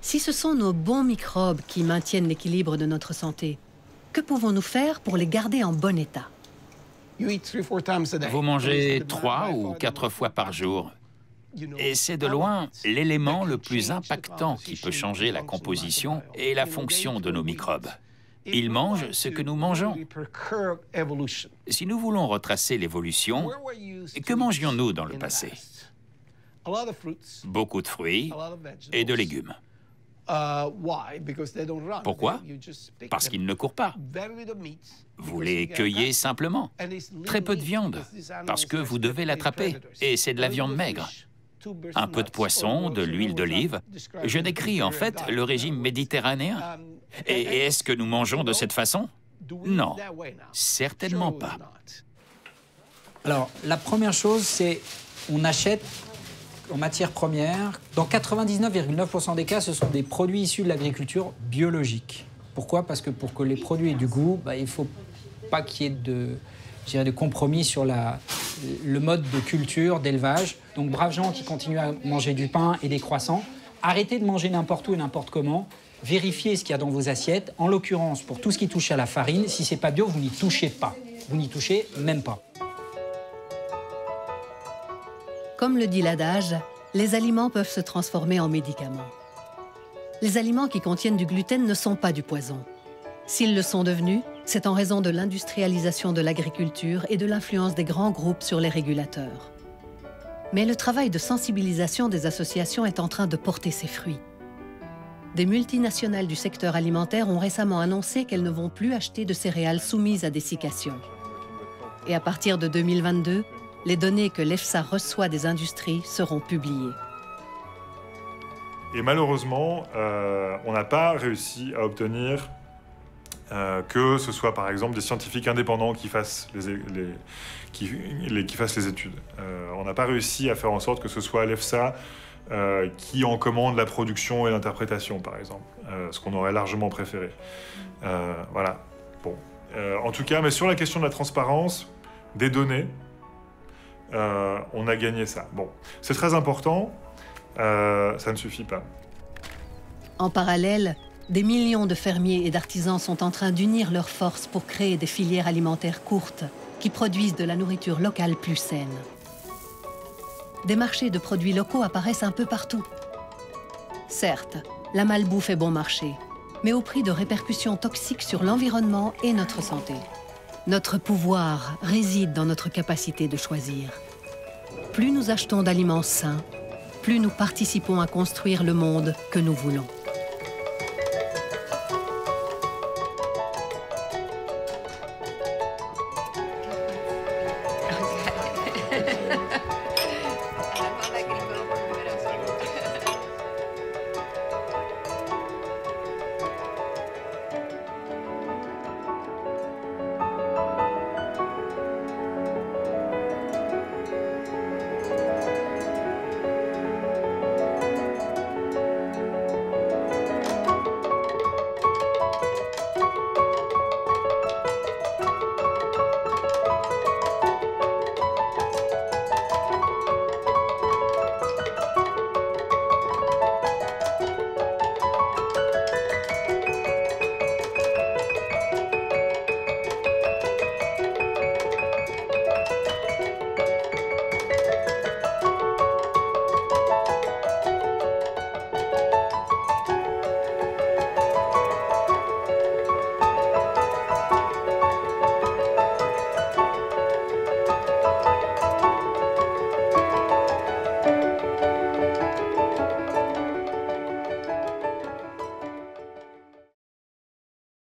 Speaker 5: Si ce sont nos bons microbes qui maintiennent l'équilibre de notre santé, que pouvons-nous faire pour les garder en bon état?
Speaker 9: Vous mangez 3 ou 4 fois par jour. Et c'est de loin l'élément le plus impactant qui peut changer la composition et la fonction de nos microbes. Ils mangent ce que nous mangeons. Si nous voulons retracer l'évolution, que mangions-nous dans le passé? Beaucoup de fruits et de légumes. Pourquoi? Parce qu'ils ne courent pas. Vous les cueillez simplement. Très peu de viande, parce que vous devez l'attraper, et c'est de la viande maigre. Un peu de poisson, de l'huile d'olive. Je décris en fait le régime méditerranéen. Et est-ce que nous mangeons de cette façon? Non, certainement pas.
Speaker 10: Alors, la première chose, c'est on achète en matière première. Dans 99,9% des cas, ce sont des produits issus de l'agriculture biologique. Pourquoi? Parce que pour que les produits aient du goût, il ne faut pas qu'il y ait de compromis sur le mode de culture, d'élevage. Donc, braves gens qui continuent à manger du pain et des croissants, arrêtez de manger n'importe où et n'importe comment. Vérifiez ce qu'il y a dans vos assiettes. En l'occurrence, pour tout ce qui touche à la farine, si ce n'est pas bio, vous n'y touchez pas. Vous n'y touchez même pas.
Speaker 5: Comme le dit l'adage, les aliments peuvent se transformer en médicaments. Les aliments qui contiennent du gluten ne sont pas du poison. S'ils le sont devenus, c'est en raison de l'industrialisation de l'agriculture et de l'influence des grands groupes sur les régulateurs. Mais le travail de sensibilisation des associations est en train de porter ses fruits. Des multinationales du secteur alimentaire ont récemment annoncé qu'elles ne vont plus acheter de céréales soumises à dessiccation. Et à partir de 2022, les données que l'EFSA reçoit des industries seront publiées.
Speaker 17: Et malheureusement, on n'a pas réussi à obtenir que ce soit par exemple des scientifiques indépendants qui fassent les études. On n'a pas réussi à faire en sorte que ce soit l'EFSA qui en commande la production et l'interprétation, par exemple, ce qu'on aurait largement préféré. Voilà. Bon. En tout cas, mais sur la question de la transparence des données, on a gagné ça. Bon, c'est très important, ça ne suffit pas.
Speaker 5: En parallèle, des millions de fermiers et d'artisans sont en train d'unir leurs forces pour créer des filières alimentaires courtes qui produisent de la nourriture locale plus saine. Des marchés de produits locaux apparaissent un peu partout. Certes, la malbouffe est bon marché, mais au prix de répercussions toxiques sur l'environnement et notre santé. Notre pouvoir réside dans notre capacité de choisir. Plus nous achetons d'aliments sains, plus nous participons à construire le monde que nous voulons.